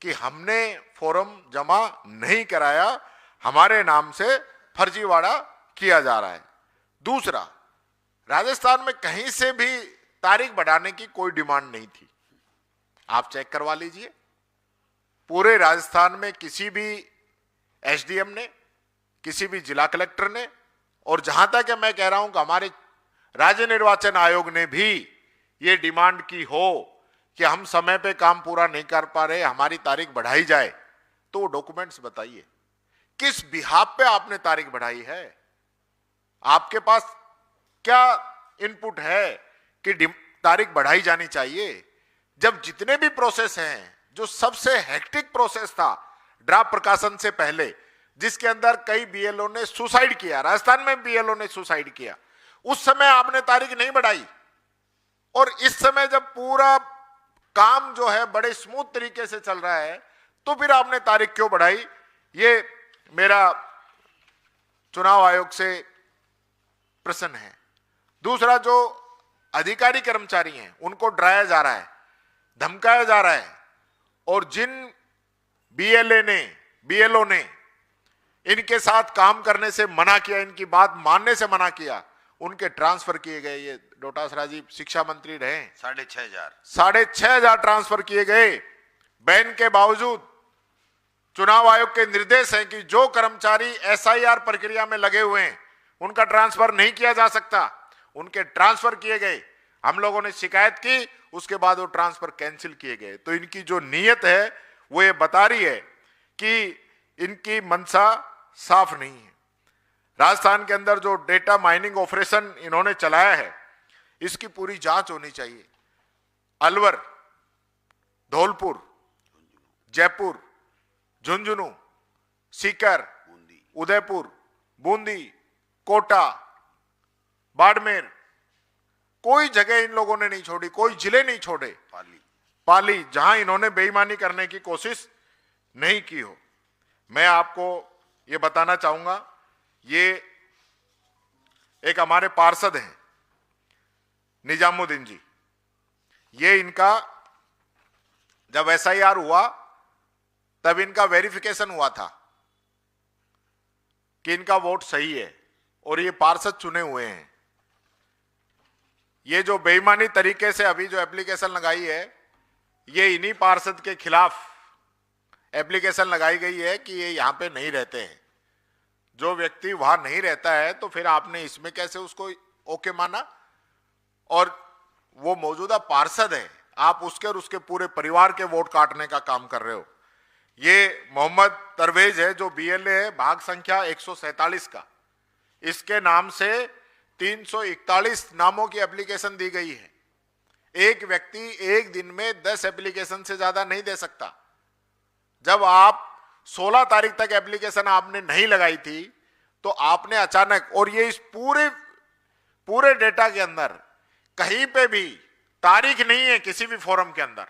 कि हमने फॉर्म जमा नहीं कराया, हमारे नाम से फर्जीवाड़ा किया जा रहा है। दूसरा, राजस्थान में कहीं से भी तारीख बढ़ाने की कोई डिमांड नहीं थी। आप चेक करवा लीजिए, पूरे राजस्थान में किसी भी एसडीएम ने, किसी भी जिला कलेक्टर ने, और जहां तक मैं कह रहा हूं कि हमारे राज्य निर्वाचन आयोग ने भी ये डिमांड की हो कि हम समय पे काम पूरा नहीं कर पा रहे, हमारी तारीख बढ़ाई जाए, तो वो डॉक्यूमेंट्स बताइए, किस बिहाफ पे आपने तारीख बढ़ाई है। आपके पास क्या इनपुट है कि तारीख बढ़ाई जानी चाहिए। जब जितने भी प्रोसेस हैं, जो सबसे हेक्टिक प्रोसेस था ड्राफ्ट प्रकाशन से पहले, जिसके अंदर कई बीएलओ ने सुसाइड किया, राजस्थान में बीएलओ ने सुसाइड किया, उस समय आपने तारीख नहीं बढ़ाई। और इस समय जब पूरा काम जो है बड़े स्मूथ तरीके से चल रहा है, तो फिर आपने तारीख क्यों बढ़ाई। ये मेरा चुनाव आयोग से प्रश्न है। दूसरा, जो अधिकारी कर्मचारी हैं उनको डराया जा रहा है, धमकाया जा रहा है, और जिन बीएलओ ने इनके साथ काम करने से मना किया, इनकी बात मानने से मना किया, उनके ट्रांसफर किए गए। ये डोटासरा जी शिक्षा मंत्री रहे, 6,500 ट्रांसफर किए गए। बैन के बावजूद चुनाव आयोग के निर्देश हैं कि जो कर्मचारी एसआईआर प्रक्रिया में लगे हुए हैं उनका ट्रांसफर नहीं किया जा सकता। उनके ट्रांसफर किए गए, हम लोगों ने शिकायत की, उसके बाद वो ट्रांसफर कैंसिल किए गए। तो इनकी जो नीयत है वो ये बता रही है कि इनकी मंशा साफ नहीं है। राजस्थान के अंदर जो डेटा माइनिंग ऑपरेशन इन्होंने चलाया है, इसकी पूरी जांच होनी चाहिए। अलवर, धौलपुर, जयपुर, झुंझुनू, सीकर, उदयपुर, बूंदी, कोटा, बाड़मेर, कोई जगह इन लोगों ने नहीं छोड़ी, कोई जिले नहीं छोड़े। पाली, जहां इन्होंने बेईमानी करने की कोशिश नहीं की हो। मैं आपको ये बताना चाहूंगा, ये एक हमारे पार्षद हैं निजामुद्दीन जी, ये इनका जब एसआईआर हुआ तब इनका वेरिफिकेशन हुआ था कि इनका वोट सही है और ये पार्षद चुने हुए हैं। ये जो बेईमानी तरीके से अभी जो एप्लीकेशन लगाई है, ये इन्हीं पार्षद के खिलाफ एप्लीकेशन लगाई गई है कि ये यहां पे नहीं रहते हैं। जो व्यक्ति वहां नहीं रहता है तो फिर आपने इसमें कैसे उसको ओके माना? और वो मौजूदा पार्षद है, आप उसके और उसके पूरे परिवार के वोट काटने का काम कर रहे हो। ये मोहम्मद तरवेज है जो बीएलए है, भाग संख्या 147 का, इसके नाम से 341 नामों की एप्लीकेशन दी गई है। एक व्यक्ति एक दिन में 10 एप्लीकेशन से ज्यादा नहीं दे सकता। जब आप 16 तारीख तक एप्लीकेशन आपने नहीं लगाई थी तो आपने अचानक, और ये इस पूरे डेटा के अंदर कहीं पे भी तारीख नहीं है, किसी भी फोरम के अंदर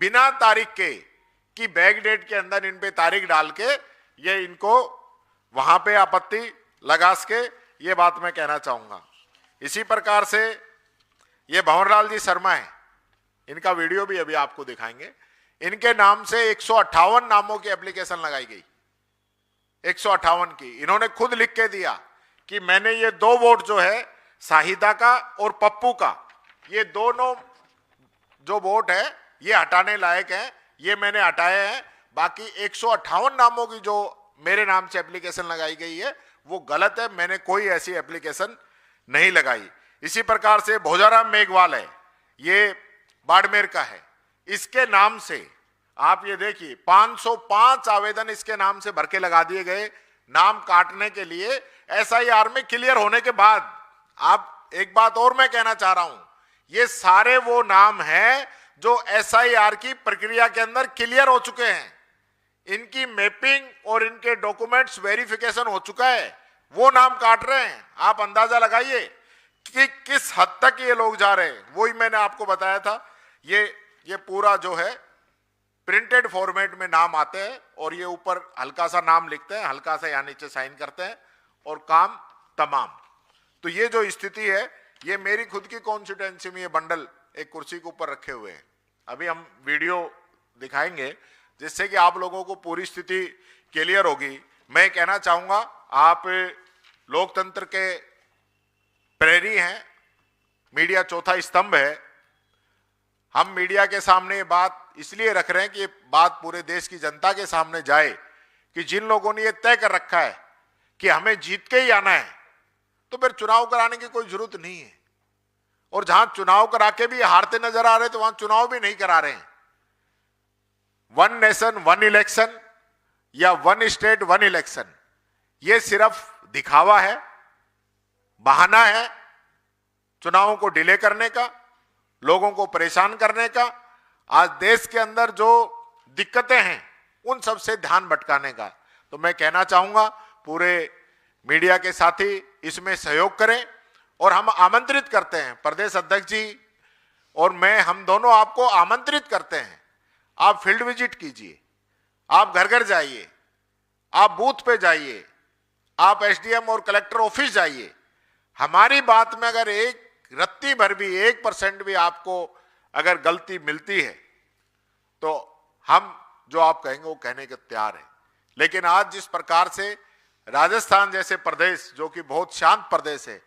बिना तारीख के कि बैक डेट के अंदर इन पे तारीख डाल के ये इनको वहां पे आपत्ति लगा सके, ये बात मैं कहना चाहूंगा। इसी प्रकार से ये भंवरलाल जी शर्मा है, इनका वीडियो भी अभी आपको दिखाएंगे। इनके नाम से 158 नामों की एप्लीकेशन लगाई गई, 158 की। इन्होंने खुद लिख के दिया कि मैंने ये 2 वोट जो है शाहिदा का और पप्पू का, ये दोनों जो वोट है ये हटाने लायक है, ये मैंने हटाए हैं। बाकी 158 नामों की जो मेरे नाम से एप्लीकेशन लगाई गई है वो गलत है, मैंने कोई ऐसी एप्लीकेशन नहीं लगाई। इसी प्रकार से भोजाराम मेघवाल है, ये बाड़मेर का है, इसके नाम से आप ये देखिए 505 आवेदन इसके नाम से भर के लगा दिए गए नाम काटने के लिए एसआईआर में क्लियर होने के बाद। आप एक बात और मैं कहना चाह रहा हूं, ये सारे वो नाम हैं जो एसआईआर की प्रक्रिया के अंदर क्लियर हो चुके हैं, इनकी मैपिंग और इनके डॉक्यूमेंट्स वेरिफिकेशन हो चुका है, वो नाम काट रहे हैं। आप अंदाजा लगाइए कि किस हद तक ये लोग जा रहे हैं। वही मैंने आपको बताया था, ये पूरा जो है प्रिंटेड फॉर्मेट में नाम आते हैं और ये ऊपर हल्का सा नाम लिखते हैं, हल्का सा यहाँ नीचे साइन करते हैं और काम तमाम। तो ये जो स्थिति है, ये मेरी खुद की कॉन्स्टिट्यूएंसी में ये बंडल एक कुर्सी के ऊपर रखे हुए हैं। अभी हम वीडियो दिखाएंगे जिससे कि आप लोगों को पूरी स्थिति क्लियर होगी। मैं कहना चाहूंगा, आप लोकतंत्र के प्रहरी हैं, मीडिया चौथा स्तंभ है। हम मीडिया के सामने ये बात इसलिए रख रहे हैं कि ये बात पूरे देश की जनता के सामने जाए कि जिन लोगों ने ये तय कर रखा है कि हमें जीत के ही आना है, तो फिर चुनाव कराने की कोई जरूरत नहीं है। और जहां चुनाव करा के भी हारते नजर आ रहे हैं तो वहां चुनाव भी नहीं करा रहे हैं। 1 नेशन 1 इलेक्शन या 1 स्टेट 1 इलेक्शन, ये सिर्फ दिखावा है, बहाना है चुनावों को डिले करने का, लोगों को परेशान करने का, आज देश के अंदर जो दिक्कतें हैं उन सब से ध्यान भटकाने का। तो मैं कहना चाहूंगा पूरे मीडिया के साथी इसमें सहयोग करें और हम आमंत्रित करते हैं, प्रदेश अध्यक्ष जी और मैं, हम दोनों आपको आमंत्रित करते हैं, आप फील्ड विजिट कीजिए, आप घर घर जाइए, आप बूथ पे जाइए, आप एसडीएम और कलेक्टर ऑफिस जाइए। हमारी बात में अगर एक रत्ती भर भी 1% भी आपको अगर गलती मिलती है तो हम जो आप कहेंगे वो कहने के तैयार है। लेकिन आज जिस प्रकार से राजस्थान जैसे प्रदेश जो कि बहुत शांत प्रदेश है,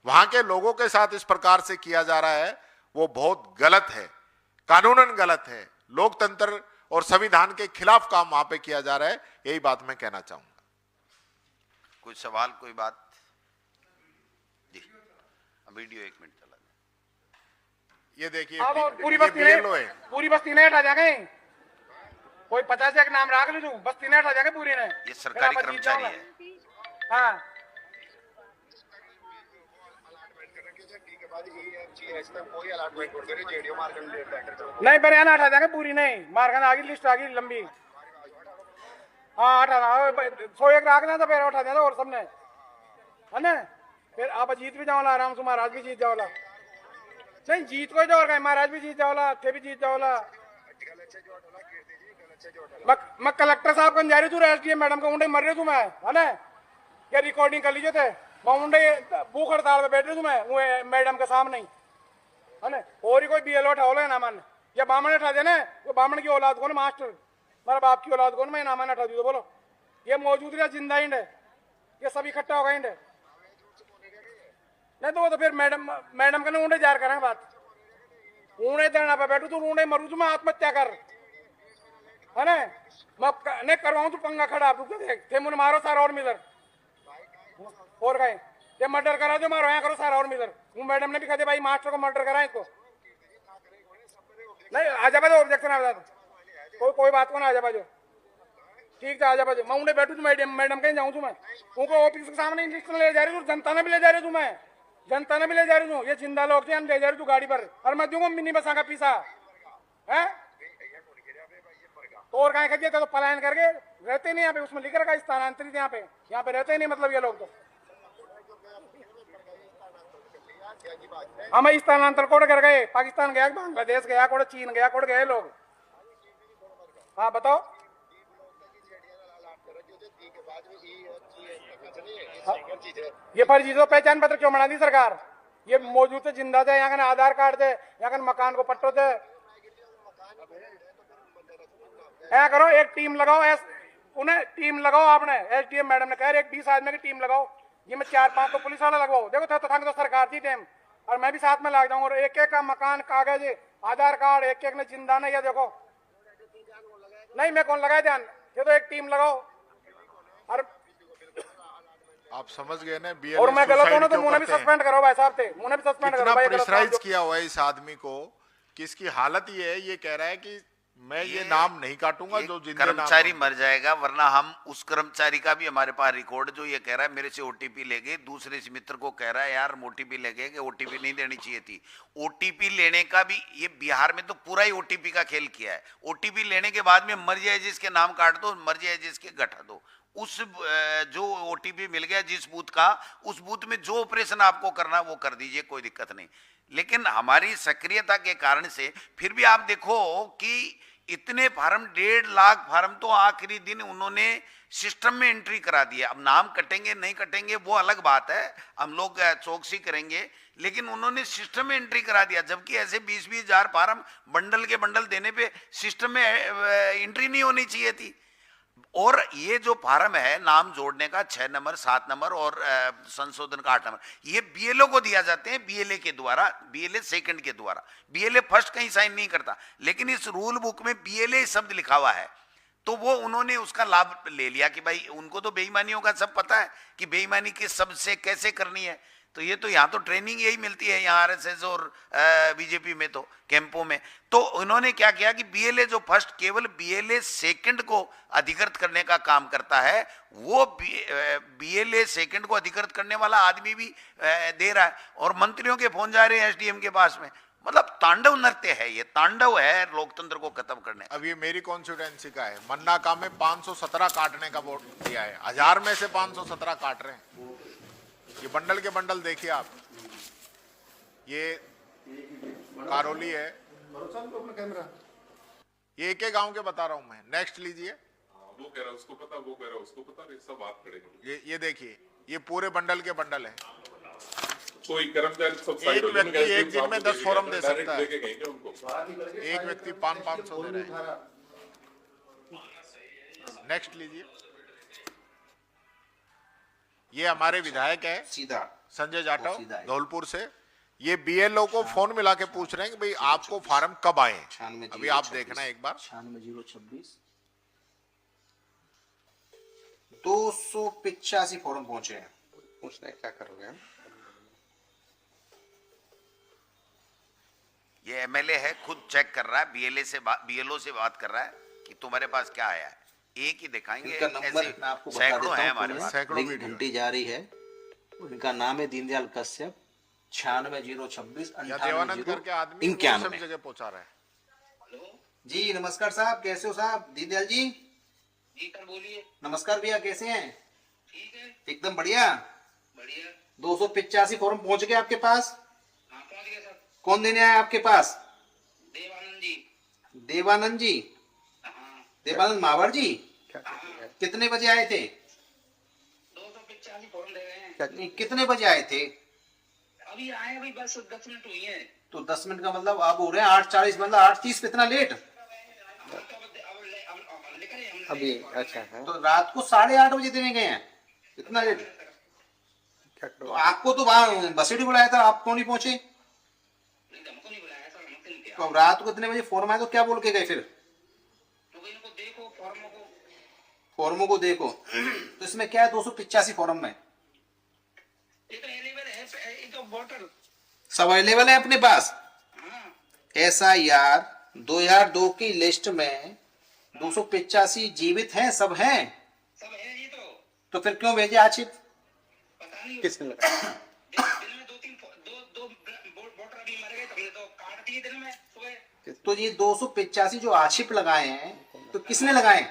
वहां के लोगों के साथ इस प्रकार से किया जा रहा है वो बहुत गलत है, कानूनन गलत है, लोकतंत्र और संविधान के खिलाफ काम वहां पे किया जा रहा है। यही बात मैं कहना चाहूंगा। कोई सवाल, कोई बात? जी वीडियो 1 मिनट चला दें। ये देखिए अब और पूरी ये बस्ती ने BLO है। पूरी बस्ती ने हटा जाएंगे। कोई 50 एक नाम रख ली तू, बस्ती ने हटा जाएंगे पूरी ने। ये सरकारी फिर आप जीत कर्मचारी जाओगे। है। हाँ नहीं पर यहाँ हटा जाएंगे पूरी नहीं, मारखंड आगे लिस्ट आ गई लंबी। हाँ हटा 101 रख ना तो फिर उठा देना और सबने है ना। फिर आप जीत भी जाओला आराम से, महाराज भी जीत जाओला। नहीं जीत को जो और महाराज भी जीत जाओला, थे भी जीत जाओला। मैं कलेक्टर साहब को जा रही तू एसडीएम मैडम को उन्हें मर रही तू मैं है ना। ये रिकॉर्डिंग कर लीजिए थे मैं उन्हें भूख हड़ताल पे बैठ रही तू मैं मैडम के सामने है ना। और ही कोई बीएलओ उठा लो ना मन या बामण उठा देना, वो बामण की औलाद कौन मास्टर मेरा बाप की औलाद कौन मैं नामान उठा दी तो बोलो। ये मौजूद रहा जिंदा इंड है, ये सब इकट्ठा होगा इंड नहीं तो वो तो फिर मैडम के ऊँडे जार करेंगे बात। ऊँडे धरना पे बैठू तू ऊँडे मरू तू मैं आत्महत्या कर है ना। मैं नहीं करवाऊँ तू पंगा खड़ा तू देख थे मुझे मारो सारा और मिलर और गए ये मर्डर करा जो मारो यहाँ करो सारा और मिलर। वो मैडम ने भी कहा भाई मास्टर को मर्डर करा इसको नहीं आजा बाजो ऑब्जेक्शन आ कोई बात को ना आजा बाजो ठीक है आजा बाजो। मैं उन्हें बैठू तू मैडम कहीं जाऊँ तू मैं उनको ऑफिस के सामने लिस्ट ले जा रही हूँ, जनता ने भी ले जा रही हूँ मैं, जनता ने भी ले जा रही हूँ। ये जिंदा लोग थे हम ले जा रही तू गाड़ी पर और मैं दूंगा मिनी बसा का पीसा है तो और कहीं खजिए तो पलायन करके रहते नहीं यहाँ पे, उसमें लिख रखा स्थानांतरित यहाँ पे रहते नहीं मतलब ये लोग तो हमें स्थानांतर कोड कर गए, पाकिस्तान गया, बांग्लादेश गया, कोड चीन गया, कोड गए लोग। हाँ बताओ ये फर्जी तो पहचान पत्र क्यों बना दी सरकार। ये मौजूद थे जिंदा थे, यहाँ का आधार कार्ड थे, यहाँ का मकान को पट्टो थे। ऐसा करो एक टीम लगाओ उन्हें टीम लगाओ आपने एसडीएम मैडम ने कह रहे 20 आदमी की टीम लगाओ, ये में 4-5 तो पुलिस वाला लगवाओ। देखो तो सरकार थी टीम और मैं भी साथ में लग जाऊंगा और एक एक का मकान कागज आधार कार्ड एक एक ने जिंदा नहीं है। देखो नहीं मैं कौन लगाए ध्यान ये तो एक टीम लगाओ और आप समझ गए ना। और मैं गलत हूं तो मुझे भी सस्पेंड करो भाई साहब थे, मुझे भी सस्पेंड करो भाई। प्रेशराइज किया हुआ है इस आदमी को कि इसकी हालत ये है, ये कह रहा है कि मैं ये नाम नहीं काटूंगा जो जिंदे कर्मचारी मर जाएगा, वरना हम उस कर्मचारी का भी हमारे पास रिकॉर्ड जो ये कह रहा है मेरे से ओटीपी ले गए, दूसरे से मित्र को कह रहा है यार ओटीपी ले गए कि ओटीपी नहीं देनी चाहिए थी। ओटीपी लेने का भी ये बिहार में तो पूरा ही ओटीपी का खेल किया है। ओटीपी लेने के बाद में मर जाए जिसके नाम काट दो, मर जाए जिसके गठा दो। उस जो ओटीपी मिल गया जिस बूथ का, उस बूथ में जो ऑपरेशन आपको करना वो कर दीजिए, कोई दिक्कत नहीं। लेकिन हमारी सक्रियता के कारण से फिर भी आप देखो कि इतने फार्म 1.5 लाख फार्म तो आखिरी दिन उन्होंने सिस्टम में एंट्री करा दिया। अब नाम कटेंगे नहीं कटेंगे वो अलग बात है, हम लोग चौकसी करेंगे, लेकिन उन्होंने सिस्टम में एंट्री करा दिया। जबकि ऐसे 20-20 हजार फार्म बंडल के बंडल देने पे सिस्टम में एंट्री नहीं होनी चाहिए थी। और ये जो फार्म है नाम जोड़ने का 6 नंबर 7 नंबर और संशोधन का 8 नंबर, ये बीएलओ को दिया जाते हैं, बीएलए के द्वारा, बीएलए सेकंड के द्वारा। बीएलए फर्स्ट कहीं साइन नहीं करता, लेकिन इस रूल बुक में बीएलए शब्द लिखा हुआ है, तो वो उन्होंने उसका लाभ ले लिया कि भाई उनको तो बेईमानियों का सब पता है कि बेईमानी किस शब्द से कैसे करनी है। तो ये तो यहाँ तो ट्रेनिंग यही मिलती है यहाँ आरएसएस और बीजेपी में तो कैंपों में। तो उन्होंने क्या किया कि बीएलए जो फर्स्ट केवल बीएलए सेकंड को अधिकृत करने का काम करता है, वो बीएलए सेकंड को अधिकृत करने वाला आदमी भी दे रहा है और मंत्रियों के फोन जा रहे हैं एसडीएम के पास में। मतलब तांडव नृत्य है, ये तांडव है लोकतंत्र को खत्म करने। अब ये मेरी कॉन्स्टिट्यूएंसी का है, मन्ना का में 517 काटने का वोट दिया है, 1000 में से 517 काट रहे हैं। ये बंडल के बंडल देखिए आप, ये कारोली है, ये एक गांव के बता रहा हूं मैं। नेक्स्ट लीजिए, वो कह रहा उसको पता, वो कह रहा उसको पता, सब बात करेंगे। ये देखिए, ये पूरे बंडल के बंडल है। कोई कर्मचारी सब एक व्यक्ति एक दिन में 10 फॉर्म दे सकता है, उनको एक व्यक्ति 500 दे रहा है। नेक्स्ट लीजिए, ये हमारे विधायक है सीधा संजय जाटव धौलपुर से। ये बीएलओ को फोन मिला के पूछ रहे हैं कि भाई आपको फार्म कब आए। अभी आप देखना एक बार। 96-026 285 फॉर्म पहुंचे हैं। पूछना है क्या करोगे हम? ये एमएलए है, खुद चेक कर रहा है, बीएलओ से बात कर रहा है कि तुम्हारे पास क्या आया है। एक ही दिखाएंगे, इनका नंबर ऐसे मैं आपको बता सैकड़ों देता हैं हूँ, हमारे पुलिस पास। सैकड़ों रिंग वीडियो घंटी जारी है। इनका नाम है दीनदयाल कश्यप, 96 026 या देवानंद करके आदमी वो सब 98 जगह पहुंचा रहा है। जी नमस्कार साहब, कैसे हो साहब? दीनदयाल जी जी सर बोलिए। नमस्कार भैया, कैसे हैं? ठीक है, एकदम बढ़िया। बढ़िया। 285 फॉर्म पहुंच गए आपके पास? हाँ पहुंच गया सर। कौन देने आया आपके पास? देवानंद जी। देवानंद जी? हाँ देवानंद मावर जी? हाँ, कितने बजे आए थे? 285 फॉर्म दे रहे हैं। नहीं, कितने बजे आए थे? अभी आए, अभी बस 10 मिनट हुई है। तो 10 मिनट का मतलब आप हो रहे हैं 8:40, मतलब 8:30 पे इतना लेट? अब लेकर आए, हम अभी अच्छा है। तो रात को 8:30 बजे देने गए हैं, इतना लेट? तो आपको तो वहां बसेड़ी बुलाया था, आप क्यों नहीं पहुंचे? नहीं, हमको नहीं बुलाया सर, हमसे नहीं किया। तो अब रात को इतने बजे फॉर्म आए तो क्या बोल के गए फिर? तो भाई इनको देखो फॉर्मों को। फॉर्मों को देखो। तो इसमें क्या है 285 फॉर्म में? ये तो एलेबल है, ये तो वोटर। सब अवेलेबल है अपने पास? हाँ SIR 2002 की लिस्ट में 285 जीवित हैं, सब हैं। सब है ये तो। तो फिर क्यों भेजे आक्षेप? पता नहीं। किसने लगाया? दिन में दो वोटर अभी मर गए, तो हमने तो काट दिए दिन में सुबह। तो ये 285 जो आक्षेप लगाए हैं तो किसने लगाए?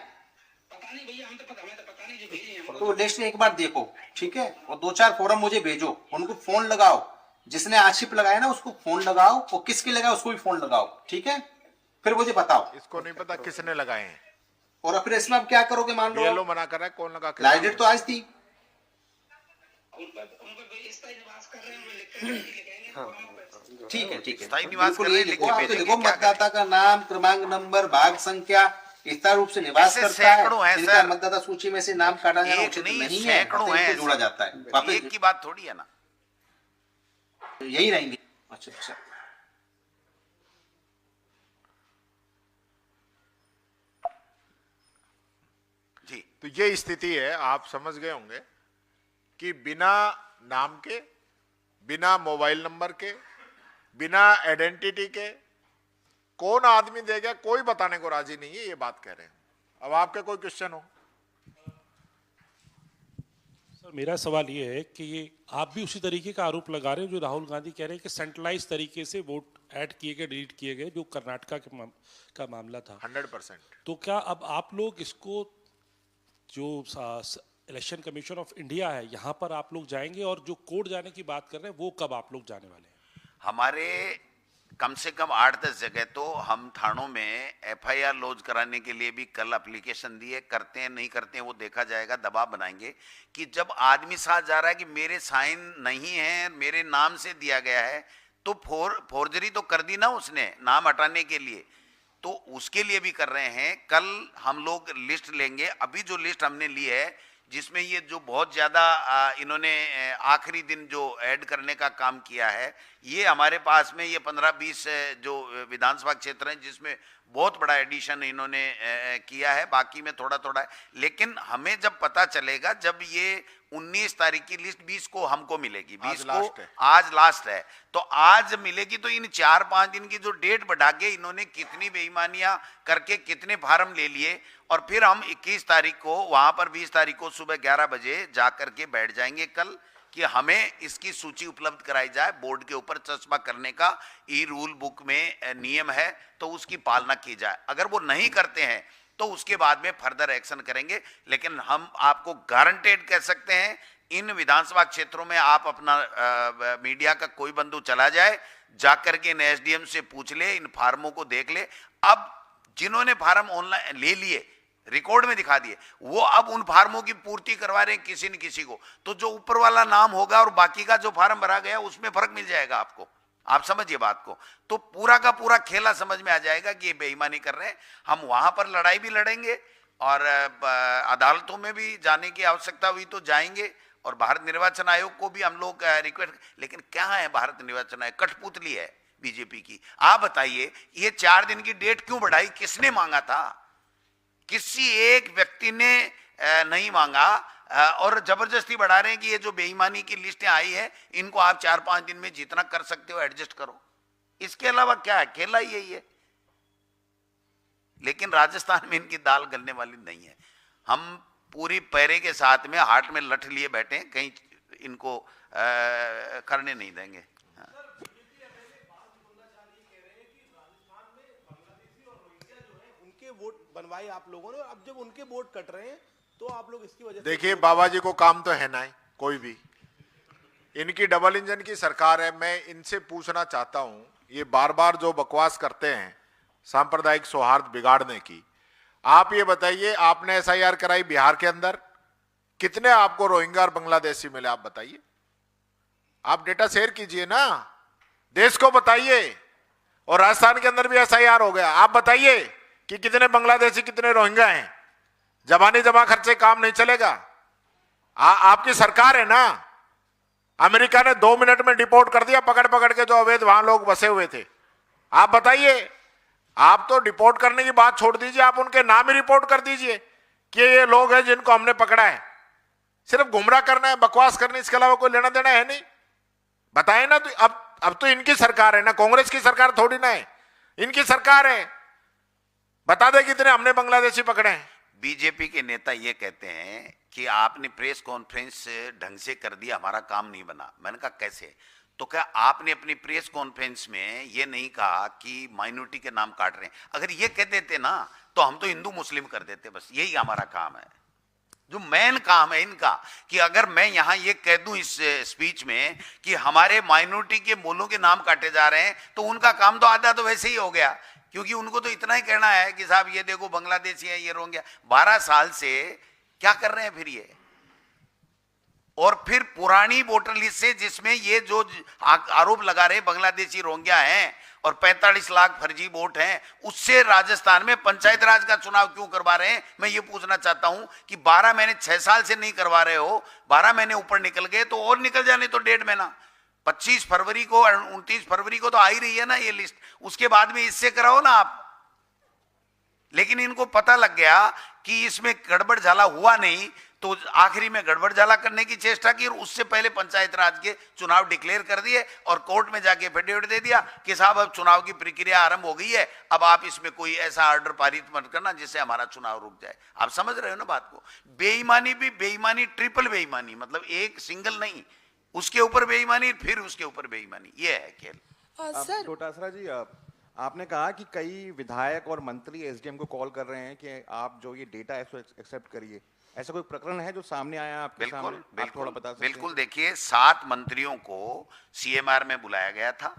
पता नहीं भैया, हमें तो पता नहीं, जो भेजे हैं हम। तो लिस्ट एक बार देखो, ठीक है, और 2-4 फॉर्म मुझे भेजो, उनको फोन लगाओ, जिसने आक्षेप लगाया ना उसको फोन लगाओ, और किसके लगाओ उसको भी फोन लगाओ, ठीक है? फिर मुझे बताओ। इसको नहीं पता किसने लगाए हैं। और फिर इसमें आप क्या करोगे? मान बीएलओ लो मना कर रहा है, कौन लगा के? लास्ट डेट तो आज थी। उन पर स्थायी निवास कर रहे हैं, वो लिखेंगे फॉर्मों पे। ठीक है, ठीक है, स्थायी निवास बिल्कुल कर रहे ये हैं, लिखो, लिख के आप तो भेजेंगे, लिखो क्या मतदाता का नाम, क्रमांक नंबर, भाग संख्या, इस तरह रूप से निवास ऐसे करता सैकड़ों है, हैं जिनका सर। मतदाता सूची में से नाम काटा जाना एक उचित नहीं, नहीं है, सैकड़ों तो हैं इनको जोड़ा ऐसे। जाता है वापस। एक की बात थोड़ी है ना। यही रहेंगे। अच्छा अच्छा, जी तो ये स्थिति है, आप समझ गए होंगे कि बिना नाम के, बिना मोबाइल नंबर के, बिना आइडेंटिटी के कौन आदमी देगा, कोई बताने को राजी नहीं है, ये बात कह रहे हैं। अब आपके कोई क्वेश्चन हो? सर मेरा सवाल ये है कि ये आप भी उसी तरीके का आरोप लगा रहे हो जो राहुल गांधी कह रहे हैं कि सेंट्रलाइज तरीके से वोट ऐड किए गए, डिलीट किए गए, जो कर्नाटका का मामला था। 100%। तो क्या अब आप लोग इसको, जो इलेक्शन कमीशन ऑफ इंडिया है, यहाँ पर आप लोग जाएंगे, और जो कोर्ट जाने की बात कर रहे हैं वो कब आप लोग जाने वाले हैं? हमारे कम से कम 8-10 जगह तो हम थानों में FIR लॉन्च कराने के लिए भी कल एप्लीकेशन दिए, करते हैं नहीं करते हैं वो देखा जाएगा, दबाव बनाएंगे कि जब आदमी साथ जा रहा है कि मेरे साइन नहीं है, मेरे नाम से दिया गया है, तो फोर्जरी तो कर दी ना उसने नाम हटाने के लिए, तो उसके लिए भी कर रहे हैं। कल हम लोग लिस्ट लेंगे, अभी जो लिस्ट हमने ली है जिसमें ये जो बहुत ज़्यादा इन्होंने आखिरी दिन जो ऐड करने का काम किया है, ये हमारे पास में ये 15-20 जो विधानसभा क्षेत्र हैं जिसमें बहुत बड़ा एडिशन इन्होंने किया है, बाकी में थोड़ा थोड़ा है। लेकिन हमें जब पता चलेगा, जब ये 19 तारीख की लिस्ट 20 को हमको मिलेगी, 20 को आज लास्ट है, तो आज मिलेगी, तो इन 4-5 दिन की जो डेट बढ़ा के इन्होंने कितनी बेईमानियां करके कितने फार्म ले लिए, और फिर हम 21 तारीख को वहां पर 20 तारीख को सुबह 11 बजे जा करके बैठ जाएंगे कल कि हमें इसकी सूची उपलब्ध कराई जाए। बोर्ड के ऊपर चस्पा करने का ई रूल बुक में नियम है, तो उसकी पालना की जाए। अगर वो नहीं करते हैं तो उसके बाद में फर्दर एक्शन करेंगे। लेकिन हम आपको गारंटेड कह सकते हैं, इन विधानसभा क्षेत्रों में आप अपना मीडिया का कोई बंधु चला जाए, जाकर के इन SDM से पूछ ले, इन फार्मों को देख ले। अब जिन्होंने फार्म ऑनलाइन ले लिए, रिकॉर्ड में दिखा दिए, वो अब उन फार्मों की पूर्ति करवा रहे हैं किसी न किसी को, तो जो ऊपर वाला नाम होगा और बाकी का जो फार्म भरा गया उसमें फर्क मिल जाएगा आपको। आप समझिए बात को, तो पूरा का पूरा खेला समझ में आ जाएगा कि ये बेईमानी कर रहे हैं। हम वहां पर लड़ाई भी लड़ेंगे और अदालतों में भी जाने की आवश्यकता हुई तो जाएंगे, और भारत निर्वाचन आयोग को भी हम लोग रिक्वेस्ट। लेकिन क्या है भारत निर्वाचन आयोग? कठपुतली है बीजेपी की। आप बताइए, ये 4 दिन की डेट क्यों बढ़ाई? किसने मांगा था? किसी एक व्यक्ति ने नहीं मांगा, और जबरदस्ती बढ़ा रहे हैं कि ये जो बेईमानी की लिस्टें आई है इनको आप 4-5 दिन में जितना कर सकते हो एडजस्ट करो। इसके अलावा क्या है, केला ही यही है। लेकिन राजस्थान में इनकी दाल गलने वाली नहीं है। हम पूरी पैरे के साथ में हाथ में लठ लिए बैठे हैं, कहीं इनको करने नहीं देंगे। उनके वोट बनवाए आप लोगों ने, अब जब उनके वोट कट रहे हैं तो आप लोग इसकी वजह से देखिए बाबा जी को काम तो है ना ही कोई भी, इनकी डबल इंजन की सरकार है। मैं इनसे पूछना चाहता हूं, ये बार बार जो बकवास करते हैं सांप्रदायिक सौहार्द बिगाड़ने की, आप ये बताइए, आपने एसआईआर कराई बिहार के अंदर, कितने आपको रोहिंग्या और बांग्लादेशी मिले आप बताइए। आप डेटा शेयर कीजिए ना, देश को बताइए। और राजस्थान के अंदर भी एसआईआर हो गया, आप बताइए कि कितने बांग्लादेशी कितने रोहिंग्या हैं। जबानी जमा खर्चे काम नहीं चलेगा। आपकी सरकार है ना, अमेरिका ने 2 मिनट में डिपोर्ट कर दिया पकड़ पकड़ के जो अवैध वहां लोग बसे हुए थे। आप बताइए, आप तो डिपोर्ट करने की बात छोड़ दीजिए, आप उनके नाम ही रिपोर्ट कर दीजिए कि ये लोग हैं जिनको हमने पकड़ा है। सिर्फ गुमराह करना है, बकवास करना, इसके अलावा कोई लेना देना है नहीं। बताए ना। तो अब तो इनकी सरकार है ना, कांग्रेस की सरकार थोड़ी ना है, इनकी सरकार है। बता दे कितने हमने बांग्लादेशी पकड़े हैं। बीजेपी के नेता ये कहते हैं कि आपने प्रेस कॉन्फ्रेंस ढंग से कर दिया, हमारा काम नहीं बना। मैंने कहा कैसे? तो क्या आपने अपनी प्रेस कॉन्फ्रेंस में ये नहीं कहा कि माइनॉरिटी के नाम काट रहे हैं? अगर ये कह देते ना तो हम तो हिंदू मुस्लिम कर देते, बस यही हमारा काम है। जो मेन काम है इनका कि अगर मैं यहां ये कह दूं इस स्पीच में कि हमारे माइनॉरिटी के मूलों के नाम काटे जा रहे हैं, तो उनका काम तो आधा तो वैसे ही हो गया, क्योंकि उनको तो इतना ही कहना है कि साहब ये देखो बांग्लादेशी है, ये रोहिंग्या। 12 साल से क्या कर रहे हैं फिर ये? और फिर पुरानी वोटर लिस्ट से जिसमें ये जो आरोप लगा रहे बांग्लादेशी रोहिंग्या हैं और 45 लाख फर्जी वोट हैं, उससे राजस्थान में पंचायत राज का चुनाव क्यों करवा रहे हैं? मैं ये पूछना चाहता हूं कि 12 महीने 6 साल से नहीं करवा रहे हो, 12 महीने ऊपर निकल गए तो और निकल जाने तो 1.5 महीना। 25 फरवरी को 29 फरवरी को तो आ ही रही है ना ये लिस्ट, उसके बाद में इससे कराओ ना आप। लेकिन इनको पता लग गया कि इसमें गड़बड़ झाला हुआ नहीं, तो आखिरी में गड़बड़ झाला करने की चेष्टा की और उससे पहले पंचायत राज के चुनाव डिक्लेयर कर दिए और कोर्ट में जाके एफिडेविट दे दिया कि साहब अब चुनाव की प्रक्रिया आरंभ हो गई है, अब आप इसमें कोई ऐसा ऑर्डर पारित मत करना जिससे हमारा चुनाव रुक जाए। आप समझ रहे हो ना बात को? बेईमानी भी बेईमानी, ट्रिपल बेईमानी, मतलब एक सिंगल नहीं, उसके ऊपर बेईमानी, फिर उसके ऊपर बेईमानी, ये है खेल। सर डोटासरा जी, आपने कहा कि कई विधायक और मंत्री एसडीएम को कॉल कर रहे हैं कि आप जो ये डेटा है उसको एक्सेप्ट करिए। ऐसा कोई प्रकरण है जो सामने आया आपके सामने? बिल्कुल आप थोड़ा बता सकते हैं? बिल्कुल। देखिए 7 मंत्रियों को सीएमआर में बुलाया गया था,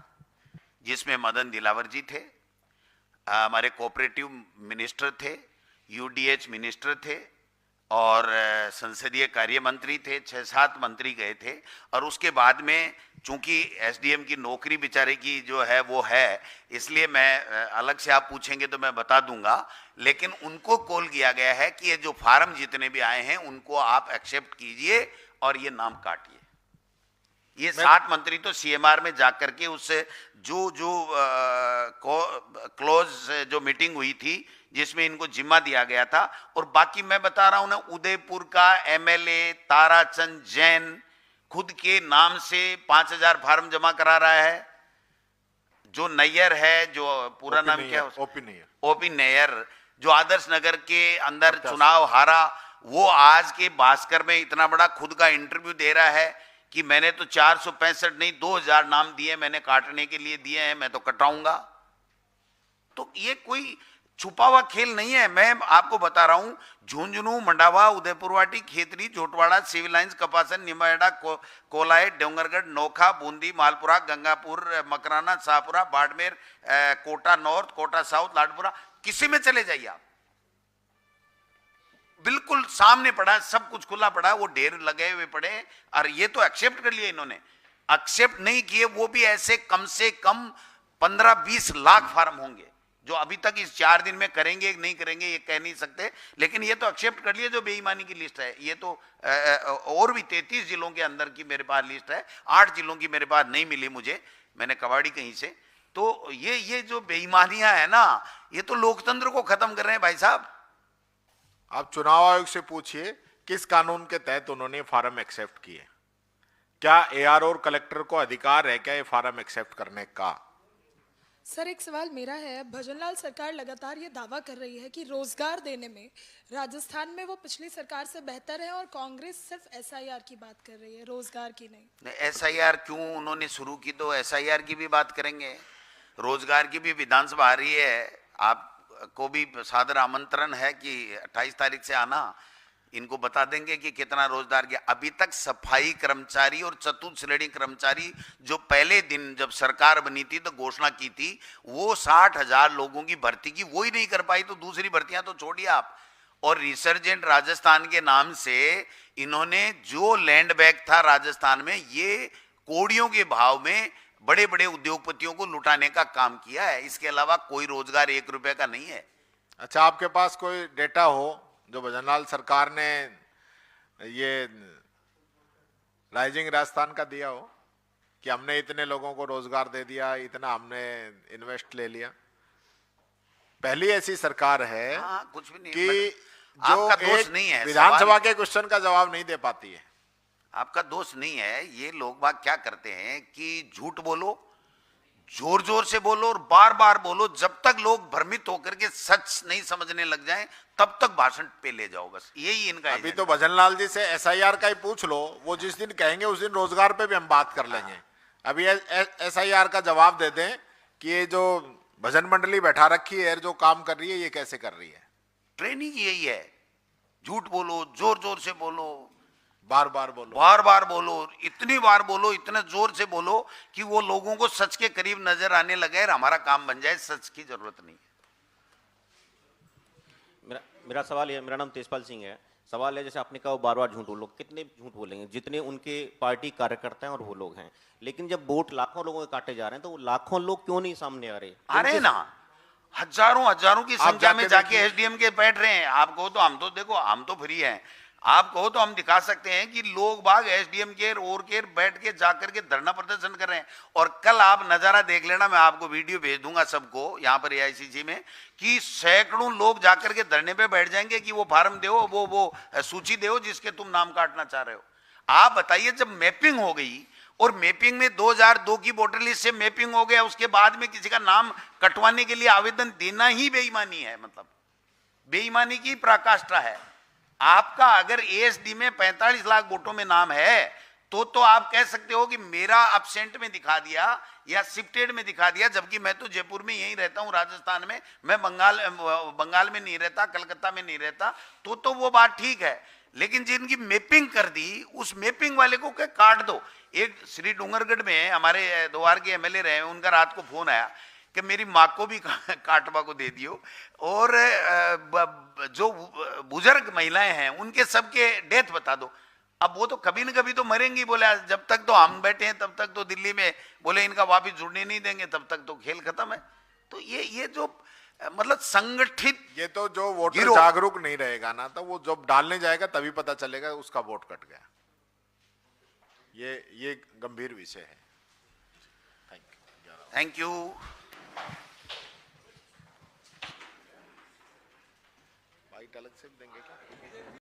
जिसमें मदन दिलावर जी थे, हमारे कोऑपरेटिव मिनिस्टर थे, यूडीएच मिनिस्टर थे और संसदीय कार्य मंत्री थे। 6-7 मंत्री गए थे। और उसके बाद में चूंकि एसडीएम की नौकरी बेचारे की जो है वो है, इसलिए मैं अलग से आप पूछेंगे तो मैं बता दूंगा, लेकिन उनको कॉल किया गया है कि ये जो फार्म जितने भी आए हैं उनको आप एक्सेप्ट कीजिए और ये नाम काटिए। ये 7 मंत्री तो सीएमआर में जाकर के उससे जो क्लोज जो मीटिंग हुई थी जिसमें इनको जिम्मा दिया गया था। और बाकी मैं बता रहा हूं ना, उदयपुर का एमएलए ताराचंद जैन खुद के नाम से 5000 फार्म जमा करा रहा है। जो नैयर है, जो पूरा नाम क्या है, ओपी नैयर, जो आदर्श नगर के अंदर चुनाव हारा, वो आज के भास्कर में इतना बड़ा खुद का इंटरव्यू दे रहा है कि मैंने तो 465 नहीं 2000 नाम दिए, मैंने काटने के लिए दिए हैं, मैं तो कटाऊंगा। तो ये कोई छुपा हुआ खेल नहीं है। मैं आपको बता रहा हूं, Jhunjhunu, Mandawa, Udaipurwati, Khetri, Jhotwara, civil lines, Kapasan, निमाड़ा, coli, Dongargarh, Nokha, Bundi, Malpura, Gangapur, Makrana, Shahpura, Barmer, Kota north, Kota south, Ladpura, किसी में चले जाइए आप, बिल्कुल सामने पड़ा, सब कुछ खुला पड़ा, वो ढेर लगे हुए पड़े। और ये तो एक्सेप्ट कर लिए इन्होंने। एक्सेप्ट नहीं किए वो भी ऐसे कम से कम 15-20 लाख फार्म होंगे जो अभी तक इस 4 दिन में करेंगे नहीं करेंगे ये कह नहीं सकते, लेकिन ये तो एक्सेप्ट कर लिए जो बेईमानी की लिस्ट है। ये तो और भी 33 जिलों के अंदर की मेरे पास लिस्ट है, 8 जिलों की मेरे पास नहीं मिली मुझे, मैंने कबाड़ी कहीं से। तो ये जो बेईमानियां है ना, ये तो लोकतंत्र को खत्म कर रहे हैं भाई साहब। आप चुनाव आयोग से पूछिए किस कानून के तहत उन्होंने फार्म एक्सेप्ट किए। क्या एआर और कलेक्टर को अधिकार है क्या ये फार्म एक्सेप्ट करने का? सर एक सवाल मेरा है, भजनलाल सरकार लगातार ये दावा कर रही है कि रोजगार देने में राजस्थान में वो पिछली सरकार से बेहतर है और कांग्रेस सिर्फ एसआईआर की बात कर रही है, रोजगार की नहीं। एसआईआर क्यों उन्होंने शुरू की, तो एसआईआर की भी बात करेंगे, रोजगार की भी विधानसभा आ रही है, आपको भी सादर आमंत्रण है कि 28 तारीख से आना, इनको बता देंगे कि कितना रोजगार गया। अभी तक सफाई कर्मचारी और चतुर्थ श्रेणी कर्मचारी जो पहले दिन जब सरकार बनी थी तो घोषणा की थी, वो 60,000 लोगों की भर्ती की, वो ही नहीं कर पाई, तो दूसरी भर्तियां तो छोड़िए आप। और रिसर्जेंट राजस्थान के नाम से इन्होंने जो लैंड बैंक था राजस्थान में, ये कोड़ियों के भाव में बड़े बड़े उद्योगपतियों को लुटाने का काम किया है। इसके अलावा कोई रोजगार 1 रुपए का नहीं है। अच्छा, आपके पास कोई डेटा हो जो भजनलाल सरकार ने ये राइजिंग राजस्थान का दिया हो कि हमने इतने लोगों को रोजगार दे दिया, इतना हमने इन्वेस्ट ले लिया? पहली ऐसी सरकार है हाँ, कुछ भी नहीं, कि आपका जो दोष एक नहीं है, विधानसभा के क्वेश्चन का जवाब नहीं दे पाती है। आपका दोष नहीं है। ये लोग बाग क्या करते हैं कि झूठ बोलो, जोर जोर से बोलो और बार बार बोलो, जब तक लोग भ्रमित होकर के सच नहीं समझने लग जाएं तब तक भाषण पे ले जाओ, बस यही इनका अभी तो भजनलाल जी से एसआईआर का ही पूछ लो, वो जिस दिन कहेंगे उस दिन रोजगार पे भी हम बात कर लेंगे। अभी एसआईआर का जवाब दे दें कि ये जो भजन मंडली बैठा रखी है, जो काम कर रही है, ये कैसे कर रही है। ट्रेनिंग यही है, झूठ बोलो, जोर जोर से बोलो, बार बार बोलो, बार बार बोलो, इतनी बार बोलो, इतने जोर से बोलो कि वो लोगों को सच के करीब नजर आने लगे और हमारा काम बन जाए। सच की जरूरत नहीं है। मेरा सवाल है, मेरा नाम तेजपाल सिंह है। सवाल है, जैसे आपने कहा बार बार झूठ बोलो, कितने झूठ बोलेंगे, जितने उनके पार्टी कार्यकर्ता हैं और वो लोग हैं, लेकिन जब वोट लाखों लोगों के काटे जा रहे हैं तो वो लाखों लोग क्यों नहीं सामने आ रहे? आ रहे ना, हजारों हजारों की संख्या में जाके देखिए। एसडीएम के बैठ रहे हैं। आप कहो तो हम तो देखो, हम तो फ्री हैं, आप कहो तो हम दिखा सकते हैं कि लोग बाग एसडीएम के और के बैठ के जाकर के धरना प्रदर्शन कर रहे हैं। और कल आप नजारा देख लेना, मैं आपको वीडियो भेज दूंगा सबको यहाँ पर एआईसीसी में, कि सैकड़ों लोग जाकर के धरने पे बैठ जाएंगे कि वो फार्म दो, वो सूची दो जिसके तुम नाम काटना चाह रहे हो। आप बताइए, जब मैपिंग हो गई और मैपिंग में 2002 की वोटर लिस्ट से मैपिंग हो गया, उसके बाद में किसी का नाम कटवाने के लिए आवेदन देना ही बेईमानी है, मतलब बेईमानी की पराकाष्ठा है। आपका अगर एएसडी में 45 लाख वोटों में नाम है तो आप कह सकते हो कि मेरा अब्सेंट में दिखा दिया या शिफ्टेड में दिखा दिया, जबकि मैं तो जयपुर में यहीं रहता हूं, राजस्थान में, मैं बंगाल में नहीं रहता, कलकत्ता में नहीं रहता, तो वो बात ठीक है। लेकिन जिनकी मैपिंग कर दी, उस मैपिंग वाले को क्या काट दो। एक श्री डूंगरगढ़ में हमारे 2 बार के एमएलए रहे, उनका रात को फोन आया कि मेरी माँ को भी काटवा को दे दियो, और जो बुजुर्ग महिलाएं हैं उनके सबके डेथ बता दो। अब वो तो कभी न कभी तो मरेंगी, बोले जब तक तो हम बैठे हैं तब तक तो दिल्ली में, बोले इनका वापिस जुड़ने नहीं देंगे, तब तक तो खेल खत्म है। तो ये जो मतलब संगठित, ये तो जो वोटर जागरूक नहीं रहेगा ना, तो वो जब डालने जाएगा तभी पता चलेगा उसका वोट कट गया। ये गंभीर विषय है। Thank you. बाइट अलग से देंगे क्या?